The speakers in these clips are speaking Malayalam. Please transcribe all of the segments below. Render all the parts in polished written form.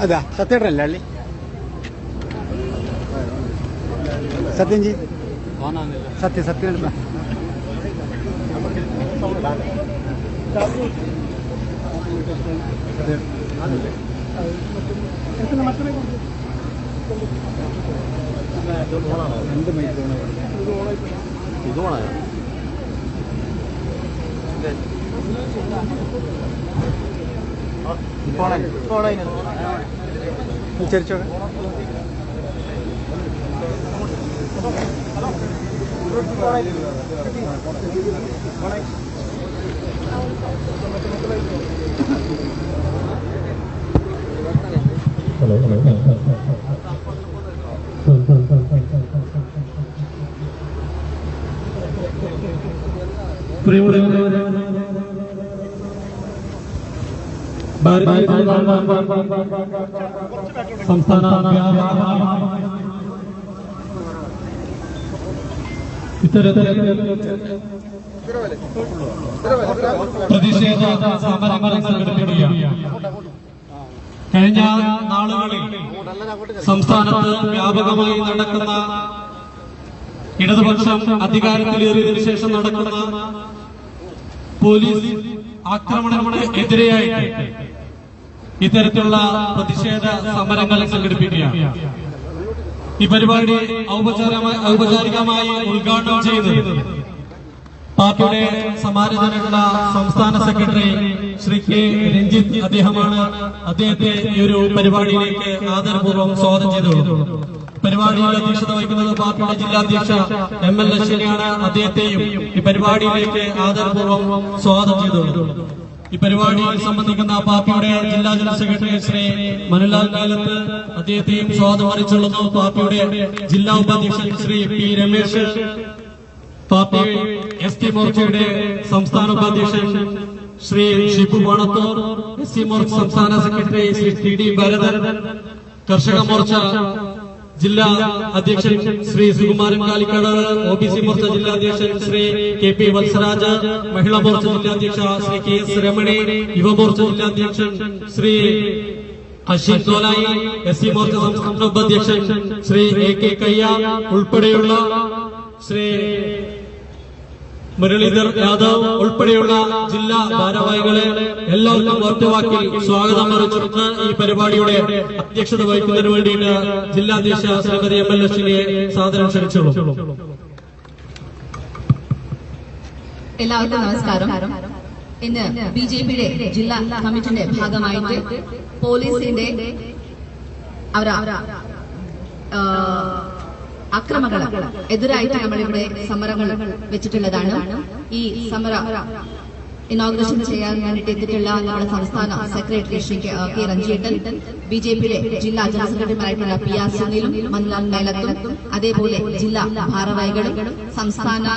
അതാ സത്യേട്ടനല്ലേ അള്ളി സത്യം ചെയ് സത്യം സത്യം രണ്ട് മൈക്ക് ഇത് ഓണായോ ചരിച്ചോ സംസ്ഥാന പ്രതിഷേധ സമരങ്ങൾ സംഘടിപ്പിക്കുകയാണ്. കഴിഞ്ഞ നാളുകളിൽ സംസ്ഥാനത്ത് വ്യാപകമായി നടക്കുന്ന ഇടതുപക്ഷം അധികാരത്തിലേറിയതിനു ശേഷം നടക്കുന്ന പോലീസ് ആക്രമണങ്ങൾക്കെതിരെയായിട്ട് ഇത്തരത്തിലുള്ള പ്രതിഷേധ സമരങ്ങൾ സംഘടിപ്പിക്കുകയാണ്. ഈ പരിപാടി ഔപചാരികമായി ഉദ്ഘാടനം ചെയ്യുന്നത് പാർട്ടിയുടെ സമാനതയുള്ള സംസ്ഥാന സെക്രട്ടറി ശ്രീ കെ രഞ്ജിത്ത് അദ്ദേഹമാണ്. അദ്ദേഹത്തെ ഈ ഒരു പരിപാടിയിലേക്ക് ആദരപൂർവ്വം സ്വാഗതം ചെയ്തു. പരിപാടിയിൽ അധ്യക്ഷത വഹിക്കുന്നത് പാർട്ടിയുടെ ജില്ലാധ്യക്ഷ ML അശ്വിനിയാണ്. അദ്ദേഹത്തെയും ഈ പരിപാടിയിലേക്ക് ആദരപൂർവ്വം സ്വാഗതം ചെയ്തു. ഈ പരിപാടിയിൽ സംബന്ധിക്കുന്ന പാർട്ടിയുടെ ജില്ലാ ജനറൽ സെക്രട്ടറി ശ്രീ മനുലാൽ കാലത്ത് അദ്ദേഹത്തെയും സ്വാഗതം അറിയിച്ചുകൊള്ളുന്നു. പാർട്ടിയുടെ ജില്ലാ ഉപാധ്യക്ഷൻ Shri P Ramesh, party ST മോർച്ചയുടെ സംസ്ഥാന ഉപാധ്യക്ഷൻ ശ്രീ ഷിബു വണത്തൂർ, SC മോർച്ച സംസ്ഥാന സെക്രട്ടറി ശ്രീ TD ഭരതൻ, കർഷക മോർച്ച ജില്ലാ അധ്യക്ഷൻ ശ്രീ സുകുമാരൻ കാലിക്കാട്, OBC മോർച്ച ജില്ലാ അധ്യക്ഷൻ ശ്രീ KP വത്സരാജ്, മഹിളാ മോർച്ച ജില്ലാ അധ്യക്ഷ ശ്രീ KS രമണി, യുവമോർച്ച ജില്ലാ അധ്യക്ഷൻ ശ്രീ അശ്വിൻ തോലായി, SC മോർച്ച സംസ്ഥാന ഉപാധ്യക്ഷൻ ശ്രീ AK കയ്യ ഉൾപ്പെടെയുള്ള ശ്രീ മുരളീധർ യാദവ് ഉൾപ്പെടെയുള്ള ജില്ലാ ഭാരവാഹികളെ എല്ലാവർക്കും ഒറ്റവാക്കിൽ സ്വാഗതം അറിയിച്ചുകൊണ്ട് ഈ പരിപാടിയുടെ അധ്യക്ഷത വഹിക്കുന്നതിന് വേണ്ടിയിട്ട് ജില്ലാധ്യക്ഷ ശ്രീമതി ML അശ്വിനിയെ സാദരം ക്ഷണിച്ചോളൂ. എല്ലാവർക്കും നമസ്കാരം. ഇന്ന് BJPയുടെ ജില്ലാ കമ്മിറ്റിയുടെ ഭാഗമായിട്ട് പോലീസിന്റെ അക്രമങ്ങൾ എതിരായിട്ട് നമ്മളിവിടെ സമരങ്ങൾ വെച്ചിട്ടുള്ളതാണ്. ഈ സമര ഇനോഗ്രേഷൻ ചെയ്യാൻ വേണ്ടിയിട്ട് എത്തിയിട്ടുള്ള നമ്മുടെ സംസ്ഥാന സെക്രട്ടറി ശ്രീ കെ രഞ്ജീട്ടൻ, BJPയുടെ ജില്ലാ ജനറൽ സെക്രട്ടറിമാരായിട്ടുള്ള PR സുനിലും മനുലാൽ മേലത്തും, അതേപോലെ ജില്ലാ ഭാരവാഹികളും സംസ്ഥാന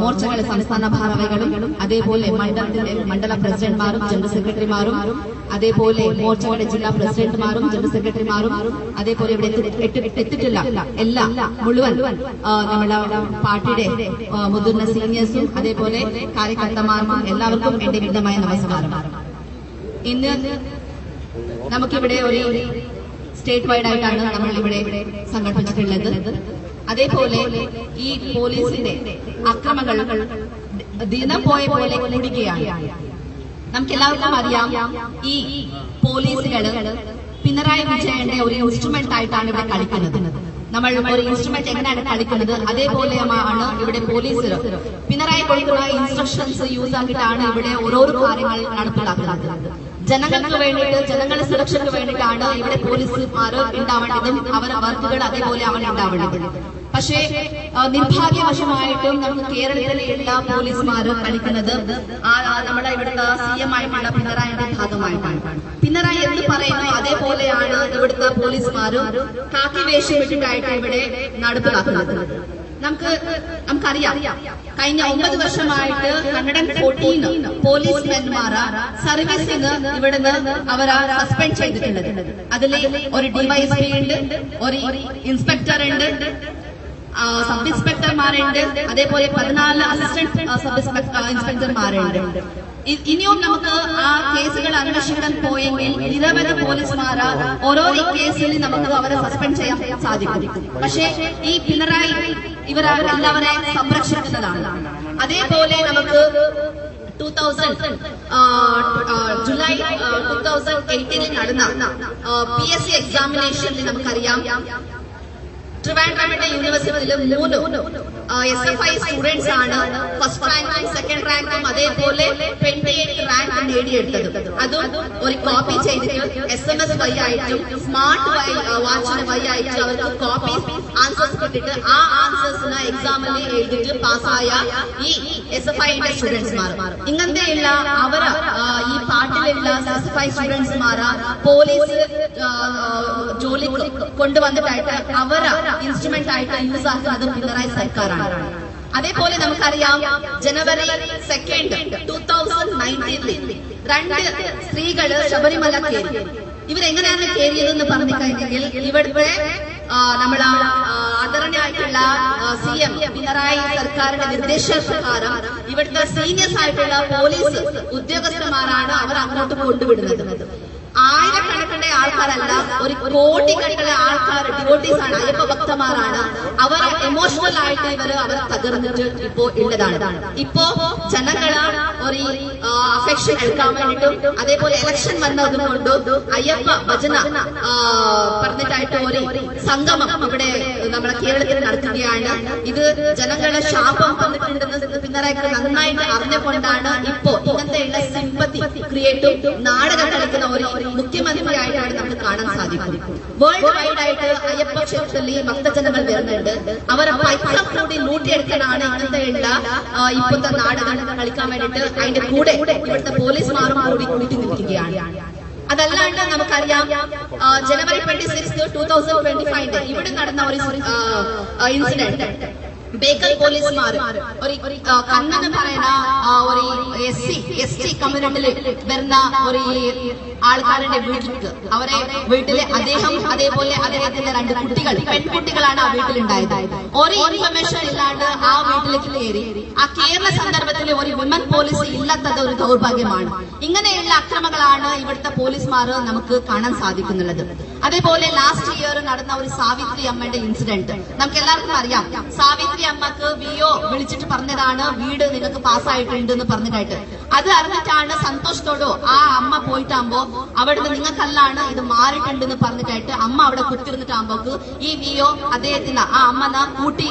മോർച്ചകളുടെ സംസ്ഥാന ഭാരവാഹികളും, അതേപോലെ മണ്ഡല പ്രസിഡന്റ്മാരും ജനറൽ സെക്രട്ടറിമാരും, അതേപോലെ മോർച്ചകളുടെ ജില്ലാ പ്രസിഡന്റുമാരും ജനറൽ സെക്രട്ടറിമാരും, അതേപോലെ ഇവിടെ എത്തിയിട്ടുള്ള എല്ലാ മുഴുവൻ നമ്മുടെ പാർട്ടിയുടെ മുതിർന്ന സീനിയേഴ്സും അതേപോലെ കാര്യകർത്താമാർക്കും എല്ലാവർക്കും എന്റെ വിധമായ നമസ്കാരം. ഇന്ന് നമുക്കിവിടെ ഒരു സ്റ്റേറ്റ് വൈഡ് ആയിട്ടാണ് നമ്മൾ ഇവിടെ സംഘടിപ്പിച്ചിട്ടുള്ളത്. അതേപോലെ ഈ പോലീസിന്റെ അക്രമങ്ങൾ ദിനം പോയ പോലെ കൂടിക്കുകയാണ്. നമുക്ക് എല്ലാവർക്കും അറിയാം, ഈ പോലീസുകള് പിണറായി വിജയന്റെ ഒരു ഇൻസ്ട്രുമെന്റ് ആയിട്ടാണ് ഇവിടെ കളിക്കുന്നത്. നമ്മൾ ഒരു ഇൻസ്ട്രുമെന്റ് എങ്ങനെയാണ് കളിക്കുന്നത് അതേപോലെയാണ് ഇവിടെ പോലീസ് പിണറായി കൊടുക്കുന്ന ഇൻസ്ട്രക്ഷൻസ് യൂസ് ആക്കിയിട്ടാണ് ഇവിടെ ഓരോരോ കാര്യങ്ങൾ നടപ്പിലാക്കുന്നത്. ജനങ്ങൾക്ക് വേണ്ടിയിട്ട്, ജനങ്ങളുടെ സുരക്ഷയ്ക്ക് വേണ്ടിയിട്ടാണ് ഇവിടെ പോലീസുമാർ ഉണ്ടാവേണ്ടതും അവരുടെ വർക്കുകൾ അതേപോലെ അവൻ ഉണ്ടാവേണ്ടതും. പക്ഷേ നിർഭാഗ്യവശമായിട്ടും നമുക്ക് കേരളത്തിലെ എല്ലാ പോലീസുമാരും കളിക്കുന്നത് നമ്മുടെ ഇവിടുത്തെ CM ആയിട്ടുള്ള പിണറായിയുടെ ഭാഗമായിട്ടാണ്. പിണറായി എന്ന് പറയുന്നു അതേപോലെയാണ് ഇവിടുത്തെ പോലീസുമാരും കാക്കി വേഷം ഇട്ടിട്ടായിട്ട് ഇവിടെ നടപ്പിലാക്കുന്നത്. നമുക്കറിയാം, കഴിഞ്ഞ 9 വർഷമായിട്ട് 114 പോലീസ്മാൻമാർ സർവീസിന് ഇവിടുന്ന് അവരെ സസ്പെൻഡ് ചെയ്തിട്ടുള്ളത്. അതിൽ ഒരു DYSP ഉണ്ട്, ഒരു ഇൻസ്പെക്ടർ ഉണ്ട്, സബ് ഇൻസ്പെക്ടർമാരുണ്ട്, അതേപോലെ 14 അസിസ്റ്റന്റ് സബ് ഇൻസ്പെക്ടർമാരുണ്ട്. ഇനിയും നമുക്ക് ആ കേസുകൾ അന്വേഷിക്കാൻ പോയെങ്കിൽ നിരവധി പോലീസുമാർ ഓരോ കേസിൽ നമുക്ക് അവരെ സസ്പെൻഡ് ചെയ്യാൻ സാധിക്കും. പക്ഷേ ഈ പിണറായി ഇവരെല്ലാവരെ സംരക്ഷിക്കുന്നതാണ്. അതേപോലെ നമുക്ക് ജൂലൈ 2018 നടന്ന PSC എക്സാമിനേഷനിൽ നമുക്കറിയാം, ട്രിവാൻഡ്രം യൂണിവേഴ്സിറ്റിയിൽ 3 SFI സ്റ്റുഡൻസ് ആണ് ഫസ്റ്റ് റാങ്കും സെക്കൻഡ് റാങ്കും അതേപോലെ 28 റാങ്ക് നേടിയെടുത്തത്. അതും ഒരു കോപ്പി ചെയ്തിട്ട് SMS വഴി അയച്ചും സ്മാർട്ട് വാച്ചിന് വഴി അയച്ചു അവർക്ക് കോപ്പി ആൻസേഴ്സ് കിട്ടിയിട്ട് ആ ആൻസേഴ്സിന് എക്സാമിൽ എഴുതിയിട്ട് പാസ്സായ ഈ SFIന്റെ സ്റ്റുഡൻസ്മാർ. ഇങ്ങനത്തെയുള്ള അവര് ഈ പാട്ടിലുള്ള SFI സ്റ്റുഡൻസ്മാർ പോലീസ് ജോലിക്ക് കൊണ്ടുവന്നിട്ടായിട്ട് അവര് ഇൻസ്ട്രുമെന്റ് ആയിട്ട് യൂസ് ആക്കുന്നതും പിണറായി സർക്കാരാണ്. അതേപോലെ നമുക്കറിയാം, ജനുവരി 2, 2019 2 സ്ത്രീകള് ശബരിമല കയറി. ഇവരെങ്ങനെയാണ് കയറിയതെന്ന് പറഞ്ഞു കഴിഞ്ഞെങ്കിൽ ഇവിടുത്തെ നമ്മളെ ആദരണീയമായിട്ടുള്ള CM പിണറായി സർക്കാരിന്റെ നിർദ്ദേശപ്രകാരം ഇവിടുത്തെ സീനിയേഴ്സ് ആയിട്ടുള്ള പോലീസ് ഉദ്യോഗസ്ഥന്മാരാണ് അവർ അങ്ങോട്ട് കൊണ്ടുവിടുന്നത്. ആയിരക്കണക്കിന് ആൾക്കാരല്ല, ഒരു കോടിക്കണക്കിന് ആൾക്കാർ ഡിവോട്ടീസ് ആണ്, അയ്യപ്പ ഭക്തന്മാരാണ്. അവർ എമോഷണൽ ആയിട്ട് അവർ തകർന്നിട്ട് ഇപ്പോ ഉള്ളതാണ്. ഇപ്പോ ജനങ്ങള് ഒരു അഫെക്ഷൻ എടുക്കാൻ വേണ്ടിയിട്ടും അതേപോലെ ഇലക്ഷൻ വന്നതുകൊണ്ട് അയ്യപ്പ ഭജന പറഞ്ഞിട്ടായിട്ട് ഒരു സംഗമം ഇവിടെ നമ്മുടെ കേരളത്തിൽ നടക്കുകയാണ്. ഇത് ജനങ്ങളുടെ ശാപം വന്നിട്ടുണ്ടെന്ന് പിണറായിക്ക് നന്നായിട്ട് അറിഞ്ഞുകൊണ്ടാണ് ഇപ്പോ ഇങ്ങനത്തെയുള്ള സിമ്പത്തി ക്രിയേറ്റും നാടകം കളിക്കുന്ന ഒരു മുഖ്യമന്ത്രിയായിട്ടാണ് നമുക്ക് കാണാൻ സാധിക്കും. വേൾഡ് വൈഡ് ആയിട്ട് അയ്യപ്പ ക്ഷേത്രത്തിൽ ഭക്തജനങ്ങൾ വരുന്നുണ്ട്. അവർ പൈസ കൂടി ലൂട്ടിയെടുക്കാനാണ് ഇങ്ങനത്തെയുള്ള ഇപ്പോഴത്തെ നാടകം കളിക്കാൻ വേണ്ടിയിട്ട് അതിന്റെ കൂടെ ഇവിടുത്തെ പോലീസുമാരും കൂടി നിൽക്കുകയാണ്. അതല്ലാണ്ട് നമുക്കറിയാം, ജനുവരി 26, 2025 ഇവിടെ നടന്ന ഒരു ഇൻസിഡന്റ്, ബേക്കൽ പോലീസുമാർ ഒരു കണ്ണെന്ന് പറയുന്ന ഒരു SC കമ്മ്യൂണിറ്റിയിൽ വരുന്ന ഒരു ആൾക്കാരുടെ വീട്ടിലേക്ക് അവരെ വീട്ടിലെ അദ്ദേഹം അതേപോലെ അദ്ദേഹത്തിന്റെ 2 കുട്ടികൾ പെൺകുട്ടികളാണ് ആ വീട്ടിലുണ്ടായത്. ഒരു ഇൻഫർമേഷൻ ഇല്ലാണ്ട് ആ വീട്ടിലേക്ക് കയറി. ആ കേരള സന്ദർഭത്തിൽ ഒരു വിമൻ പോലീസ് ഇല്ലാത്തത് ഒരു ദൗർഭാഗ്യമാണ്. ഇങ്ങനെയുള്ള അക്രമങ്ങളാണ് ഇവിടുത്തെ പോലീസുമാർ നമുക്ക് കാണാൻ സാധിക്കുന്നുള്ളത്. അതേപോലെ ലാസ്റ്റ് ഇയർ നടന്ന ഒരു സാവിത്രി അമ്മയുടെ ഇൻസിഡന്റ് നമുക്ക് എല്ലാവർക്കും അറിയാം. സാവിത്രി അമ്മക്ക് VO വിളിച്ചിട്ട് പറഞ്ഞതാണ് വീട് നിങ്ങൾക്ക് പാസ്സായിട്ടുണ്ട് എന്ന് പറഞ്ഞിട്ടായിട്ട്. അത് അറിഞ്ഞിട്ടാണ് സന്തോഷത്തോടോ ആ അമ്മ പോയിട്ടാകുമ്പോ അവിടുന്ന് നിങ്ങൾക്കല്ലാണ് ഇത് മാറിയിട്ടുണ്ടെന്ന് പറഞ്ഞിട്ടായിട്ട് അമ്മ അവിടെ കുത്തിരുന്നിട്ടാകുമ്പോക്ക് ഈ VO അദ്ദേഹത്തിന് ആ അമ്മ കൂട്ടി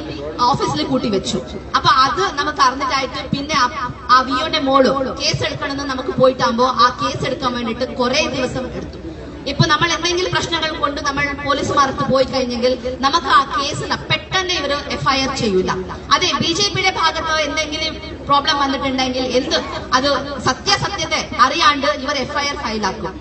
ഓഫീസിൽ കൂട്ടി വെച്ചു. അപ്പൊ അത് നമുക്ക് അറിഞ്ഞിട്ടായിട്ട് പിന്നെ ആ VOന്റെ മോള് കേസ് എടുക്കണമെന്ന് നമുക്ക് പോയിട്ടാകുമ്പോ ആ കേസ് എടുക്കാൻ വേണ്ടിയിട്ട് കുറെ ദിവസം എടുത്തു. ഇപ്പൊ നമ്മൾ എന്തെങ്കിലും പ്രശ്നങ്ങൾ കൊണ്ട് നമ്മൾ പോലീസുമാർക്ക് പോയി കഴിഞ്ഞെങ്കിൽ നമുക്ക് ആ കേസിന് പെട്ടെന്ന് ഇവര് FIR ചെയ്യൂല. അതെ, BJPയുടെ ഭാഗത്ത് എന്തെങ്കിലും പ്രോബ്ലം വന്നിട്ടുണ്ടെങ്കിൽ അത് സത്യസത്യത്തെ അറിയാണ്ട് ഇവർ FIR ഫയലാക്കും.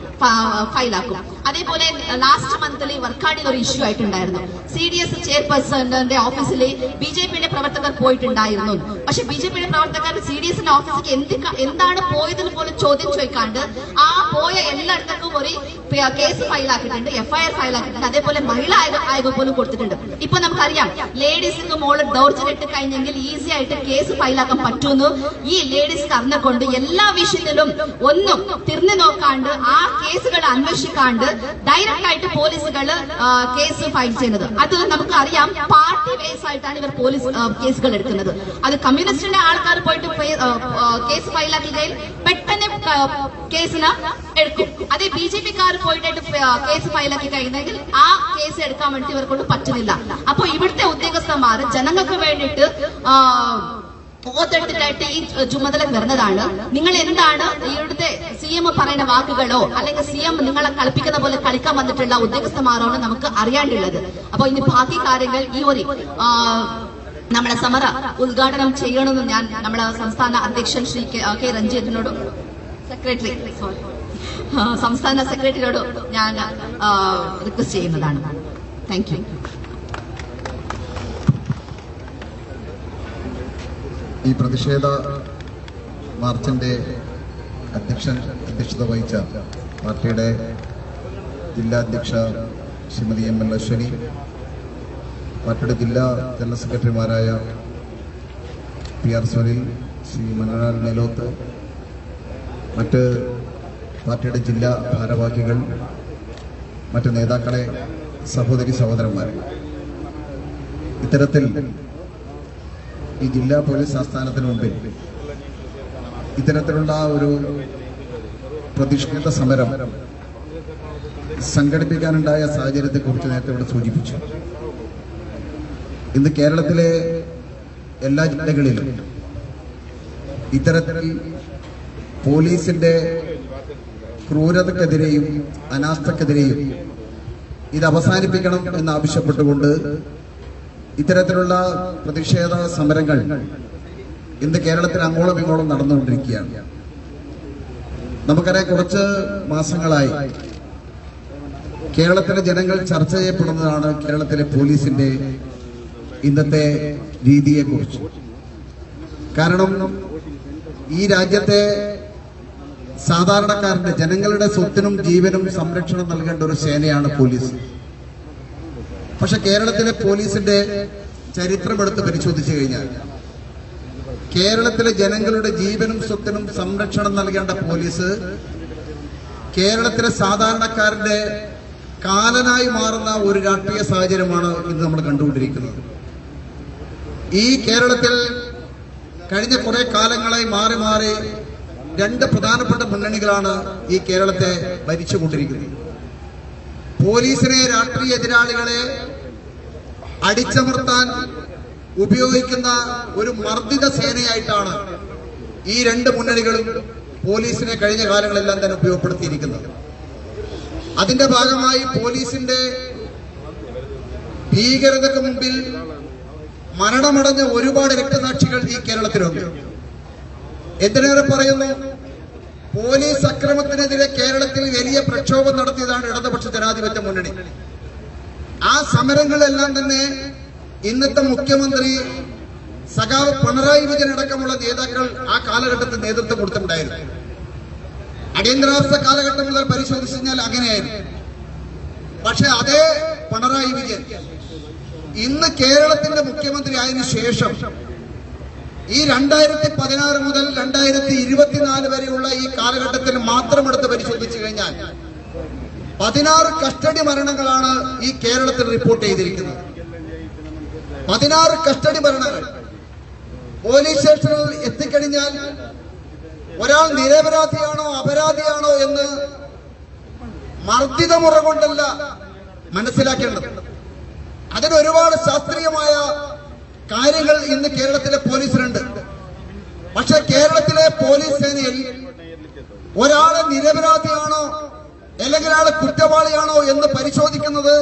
അതേപോലെ ലാസ്റ്റ് മന്തിൽ വർക്കാടിൽ ഒരു ഇഷ്യൂ ആയിട്ടുണ്ടായിരുന്നു. CDS ചെയർപേഴ്സന്റെ ഓഫീസിൽ BJPയുടെ പ്രവർത്തകർ പോയിട്ടുണ്ടായിരുന്നു. പക്ഷെ BJPയുടെ പ്രവർത്തകർ CDSന്റെ ഓഫീസിലേക്ക് എന്താണ് പോയതെന്ന് പോലും ചോദ്യം ചോദിക്കാണ്ട് ആ പോയ എല്ലായിടത്തും ഒരു കേസ് ഫയലാക്കിയിട്ടുണ്ട്, FIR ഫയലാക്കിയിട്ടുണ്ട്. അതേപോലെ മഹിളാ ആയോഗ് പോലും കൊടുത്തിട്ടുണ്ട്. ഇപ്പൊ നമുക്കറിയാം, ലേഡീസിന് മോള് ദൗർജന്യം ഇട്ട് കഴിഞ്ഞെങ്കിൽ ഈസി ആയിട്ട് കേസ് ഫയലാക്കാൻ പറ്റും തോന്നുന്നു ഈ ലേഡീസ് കറിനെ കൊണ്ട് എല്ലാ വിഷയത്തിലും ഒന്നും തിരിഞ്ഞു നോക്കാണ്ട് ആ കേസുകൾ അന്വേഷിക്കാണ്ട് ഡയറക്റ്റ് ആയിട്ട് പോലീസുകൾ കേസ് ഫയൽ ചെയ്യുന്നത്. അത് നമുക്ക് അറിയാം, പാർട്ടി ബേസ് ആയിട്ടാണ് ഇവർ പോലീസ് കേസുകൾ എടുക്കുന്നത്. അത് കമ്മ്യൂണിസ്റ്റിന്റെ ആൾക്കാർ പോയിട്ട് കേസ് ഫയലാക്കുകയിൽ പെട്ടെന്ന് കേസിന് എടുക്കും. അതേ BJP-ക്കാർ പോയിട്ട് കേസ് ഫയലാക്കി കഴിഞ്ഞെങ്കിൽ ആ കേസ് എടുക്കാൻ വേണ്ടി ഇവരെ കൊണ്ട് പറ്റുന്നില്ല. അപ്പൊ ഇവിടുത്തെ ഉദ്യോഗസ്ഥന്മാർ ജനങ്ങൾക്ക് വേണ്ടിയിട്ട് ഓർത്തെടുത്തിട്ടായിട്ട് ഈ ചുമതല വരുന്നതാണ്. നിങ്ങൾ എന്താണ് ഇവിടുത്തെ CM പറയുന്ന വാക്കുകളോ അല്ലെങ്കിൽ CM നിങ്ങളെ കളിപ്പിക്കുന്ന പോലെ കളിക്കാൻ വന്നിട്ടുള്ള ഉദ്യോഗസ്ഥന്മാരാണോ നമുക്ക് അറിയാണ്ടുള്ളത്. അപ്പൊ ഇനി ബാക്കി കാര്യങ്ങൾ ഈ ഒരു നമ്മുടെ സമര ഉദ്ഘാടനം ചെയ്യണമെന്ന് ഞാൻ നമ്മുടെ സംസ്ഥാന അധ്യക്ഷൻ ശ്രീ K. രഞ്ജിത്തിനോടും സംസ്ഥാന സെക്രട്ടറിയോടും ഞാൻ റിക്വസ്റ്റ് ചെയ്യുന്നതാണ്. Thank you. ഈ പ്രതിഷേധ മാർച്ചിന്റെ അധ്യക്ഷത വഹിച്ച പാർട്ടിയുടെ ജില്ലാ അധ്യക്ഷ ശ്രീമതി ML അശ്വനി, പാർട്ടിയുടെ ജില്ലാ ജനറൽ സെക്രട്ടറിമാരായ PR സുനിൽ, ശ്രീ മനോഹർ നെലോത്ത്, മറ്റ് പാർട്ടിയുടെ ജില്ലാ ഭാരവാഹികൾ, മറ്റ് നേതാക്കളെ, സഹോദരി സഹോദരന്മാരെ, ഇത്തരത്തിൽ ഈ ജില്ലാ പോലീസ് ആസ്ഥാനത്തിന് മുമ്പിൽ ഇത്തരത്തിലുള്ള ഒരു പ്രതിഷേധ സമരം സംഘടിപ്പിക്കാനുണ്ടായ സാഹചര്യത്തെക്കുറിച്ച് നേരത്തെ ഇവിടെ സൂചിപ്പിച്ചു. ഇന്ന് കേരളത്തിലെ എല്ലാ ജില്ലകളിലും ഇത്തരത്തിൽ പോലീസിന്റെ ക്രൂരതക്കെതിരെയും അനാസ്ഥക്കെതിരെയും ഇത് അവസാനിപ്പിക്കണം എന്നാവശ്യപ്പെട്ടുകൊണ്ട് ഇത്തരത്തിലുള്ള പ്രതിഷേധ സമരങ്ങൾ ഇന്ന് കേരളത്തിൽ അങ്ങോളം ഇങ്ങോളം നടന്നുകൊണ്ടിരിക്കുകയാണ്. നമുക്കറിയാം, കുറച്ച് മാസങ്ങളായി കേരളത്തിലെ ജനങ്ങൾ ചർച്ച ചെയ്യപ്പെടുന്നതാണ് കേരളത്തിലെ പോലീസിന്റെ ഇന്നത്തെ രീതിയെക്കുറിച്ച്. കാരണം ഈ രാജ്യത്തെ സാധാരണക്കാരന്റെ ജനങ്ങളുടെ സ്വത്തിനും ജീവനും സംരക്ഷണം നൽകേണ്ട ഒരു സേനയാണ് പോലീസ്. പക്ഷെ കേരളത്തിലെ പോലീസിന്റെ ചരിത്രമെടുത്ത് പരിശോധിച്ചു കഴിഞ്ഞാൽ കേരളത്തിലെ ജനങ്ങളുടെ ജീവനും സ്വത്തിനും സംരക്ഷണം നൽകേണ്ട പോലീസ് കേരളത്തിലെ സാധാരണക്കാരന്റെ കാലനായി മാറുന്ന ഒരു രാഷ്ട്രീയ സാഹചര്യമാണ് ഇന്ന് നമ്മൾ കണ്ടുകൊണ്ടിരിക്കുന്നത്. ഈ കേരളത്തിൽ കഴിഞ്ഞ കുറെ കാലങ്ങളായി മാറി മാറി രണ്ട് പ്രധാനപ്പെട്ട മുന്നണികളാണ് ഈ കേരളത്തെ ഭരിച്ചുകൊണ്ടിരിക്കുന്നത്. പോലീസിനെ രാഷ്ട്രീയ എതിരാളികളെ അടിച്ചമർത്താൻ ഉപയോഗിക്കുന്ന ഒരു മർദ്ദിത സേനയായിട്ടാണ് ഈ രണ്ട് മുന്നണികളും പോലീസിനെ കഴിഞ്ഞ കാലങ്ങളെല്ലാം തന്നെ ഉപയോഗപ്പെടുത്തിയിരിക്കുന്നത്. അതിന്റെ ഭാഗമായി പോലീസിന്റെ ഭീകരതയ്ക്ക് മുമ്പിൽ മരണമടഞ്ഞ ഒരുപാട് രക്തസാക്ഷികൾ ഈ കേരളത്തിലുണ്ട്. എന്തിനേറെ പറയുന്നു, പോലീസ് അക്രമത്തിനെതിരെ കേരളത്തിൽ വലിയ പ്രക്ഷോഭം നടത്തിയതാണ് ഇടതുപക്ഷ ജനാധിപത്യ മുന്നണി. ആ സമരങ്ങളെല്ലാം തന്നെ ഇന്നത്തെ മുഖ്യമന്ത്രി സഖാവ് പിണറായി വിജയൻ അടക്കമുള്ള നേതാക്കൾ ആ കാലഘട്ടത്തിൽ നേതൃത്വം കൊടുത്തിട്ടുണ്ടായിരുന്നു. അടിയന്തരാവസ്ഥ കാലഘട്ടം മുതൽ പരിശോധിച്ചു കഴിഞ്ഞാൽ അങ്ങനെയായിരുന്നു. പക്ഷെ അതേ പിണറായി വിജയൻ ഇന്ന് കേരളത്തിന്റെ മുഖ്യമന്ത്രി ആയതിനു ശേഷം ഈ 2016 മുതൽ 2024 വരെയുള്ള ഈ കാലഘട്ടത്തിൽ മാത്രം എടുത്ത് പരിശോധിച്ചു കഴിഞ്ഞാൽ 16 കസ്റ്റഡി മരണങ്ങളാണ് ഈ കേരളത്തിൽ റിപ്പോർട്ട് ചെയ്തിരിക്കുന്നത്. 16 കസ്റ്റഡി മരണങ്ങൾ. പോലീസ് സ്റ്റേഷനിൽ എത്തിക്കഴിഞ്ഞാൽ ഒരാൾ നിരപരാധിയാണോ അപരാധിയാണോ എന്ന് മർദ്ദിത മുറ കൊണ്ടല്ല മനസ്സിലാക്കേണ്ടത്. അതിന് ഒരുപാട് ശാസ്ത്രീയമായ കാര്യങ്ങൾ ഇന്ന് കേരളത്തിലെ പോലീസിലുണ്ട്. പക്ഷെ കേരളത്തിലെ പോലീസ് സേനയിൽ ഒരാളെ നിരപരാധിയാണോ അല്ലെങ്കിൽ ആളെ കുറ്റവാളിയാണോ എന്ന് പരിശോധിക്കുന്നത്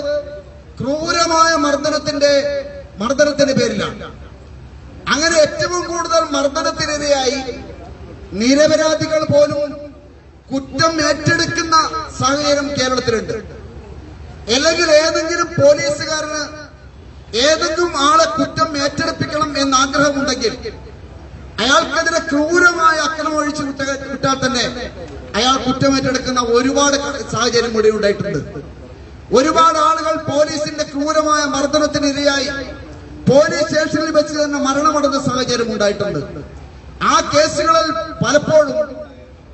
ക്രൂരമായ മർദ്ദനത്തിന്റെ പേരിലാണ്. അങ്ങനെ ഏറ്റവും കൂടുതൽ മർദ്ദനത്തിനിരയായി നിരപരാധികൾ പോലും കുറ്റം ഏറ്റെടുക്കുന്ന സാഹചര്യം കേരളത്തിലുണ്ട്. അല്ലെങ്കിൽ ഏതെങ്കിലും പോലീസുകാരന് ഏതെങ്കിലും ആളെ കുറ്റം ഏറ്റെടുപ്പിക്കണം എന്ന ആഗ്രഹമുണ്ടെങ്കിൽ അയാൾക്കെതിരെ ക്രൂരമായ അക്രമം ഒഴിച്ചു വിട്ടാൽ തന്നെ അയാൾ കുറ്റമേറ്റെടുക്കുന്ന ഒരുപാട് സാഹചര്യം ഇവിടെ ഉണ്ടായിട്ടുണ്ട്. ഒരുപാട് ആളുകൾ പോലീസിന്റെ ക്രൂരമായ മർദ്ദനത്തിനിരയായി പോലീസ് സ്റ്റേഷനിൽ വെച്ച് തന്നെ മരണമടഞ്ഞ സാഹചര്യം ഉണ്ടായിട്ടുണ്ട്. ആ കേസുകളിൽ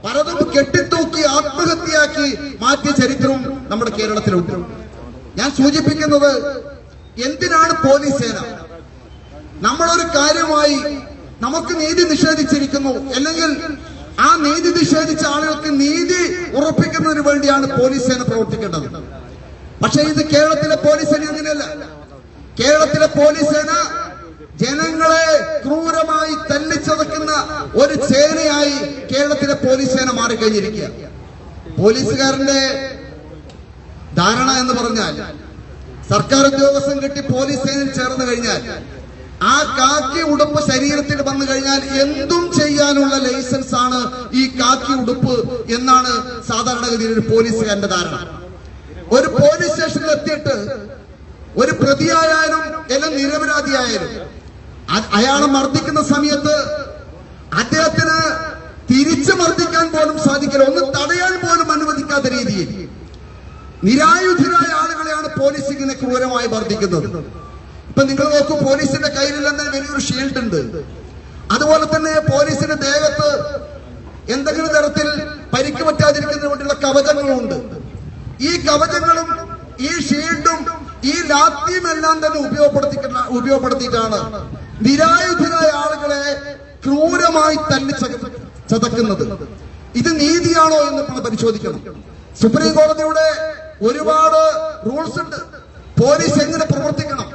പലതും കെട്ടിത്തൂക്കി ആത്മഹത്യയാക്കി മാറ്റിയ ചരിത്രവും നമ്മുടെ കേരളത്തിലുണ്ട്. ഞാൻ സൂചിപ്പിക്കുന്നത്, എന്തിനാണ് പോലീസ് സേന? നമ്മളൊരു കാര്യമായി നമുക്ക് നീതി നിഷേധിച്ചിരിക്കുന്നു, അല്ലെങ്കിൽ ആ നീതി നിഷേധിച്ച ആളുകൾക്ക് നീതി ഉറപ്പിക്കുന്നതിന് വേണ്ടിയാണ് പോലീസ് സേന പ്രവർത്തിക്കേണ്ടത്. പക്ഷേ ഇത് കേരളത്തിലെ പോലീസ് സേന അങ്ങനെയല്ല. കേരളത്തിലെ പോലീസ് സേന ജനങ്ങളെ ക്രൂരമായി തല്ലിച്ചതക്കുന്ന ഒരു സേനയായി കേരളത്തിലെ പോലീസ് സേന മാറിക്കഴിഞ്ഞിരിക്കുക. പോലീസുകാരന്റെ ധാരണ എന്ന് പറഞ്ഞാൽ, സർക്കാർ ഉദ്യോഗസ്ഥൻ കിട്ടി പോലീസ് സേനയിൽ ചേർന്ന് കഴിഞ്ഞാൽ, ആ കാക്കി ഉടുപ്പ് ശരീരത്തിൽ വന്നു കഴിഞ്ഞാൽ എന്തും ചെയ്യാനുള്ള ലൈസൻസ് ആണ് ഈ കാക്കി ഉടുപ്പ് എന്നാണ് സാധാരണഗതിയിൽ ഒരു പോലീസുകാരന്റെ ധാരണ. ഒരു പോലീസ് സ്റ്റേഷനിൽ എത്തിയിട്ട് ഒരു പ്രതിയായാലും എല്ലാം നിരപരാധിയായാലും അയാളെ മർദ്ദിക്കുന്ന സമയത്ത് അദ്ദേഹത്തിന് തിരിച്ചു മർദ്ദിക്കാൻ പോലും സാധിക്കില്ല, ഒന്ന് തടയാൻ പോലും അനുവദിക്കാത്ത രീതിയിൽ നിരായുധരായ ആളുകളെയാണ് പോലീസ് ഇങ്ങനെ ക്രൂരമായി മർദ്ദിക്കുന്നത്. ഇപ്പൊ നിങ്ങൾ നോക്കൂ, പോലീസിന്റെ കയ്യിൽ തന്നെ വലിയൊരു ഷീൽഡ് ഉണ്ട്. അതുപോലെ തന്നെ പോലീസിന്റെ ദേഹത്ത് എന്തെങ്കിലും തരത്തിൽ പരിക്ക് പറ്റാതിരിക്കുന്നതിന് വേണ്ടിയുള്ള കവചങ്ങളുണ്ട്. ഈ കവചങ്ങളും ഈ ഷീൽഡും ഈ ലാത്തിയും എല്ലാം തന്നെ ഉപയോഗപ്പെടുത്തിയിട്ടാണ് നിരായുധരായ ആളുകളെ ക്രൂരമായി തല്ലി ചതക്കുന്നത്. ഇത് നീതിയാണോ എന്ന് നമ്മൾ പരിശോധിക്കണം. സുപ്രീം കോടതിയുടെ ഒരുപാട് റൂൾസ് ഉണ്ട്. പോലീസ് എങ്ങനെ പ്രവർത്തിക്കണം,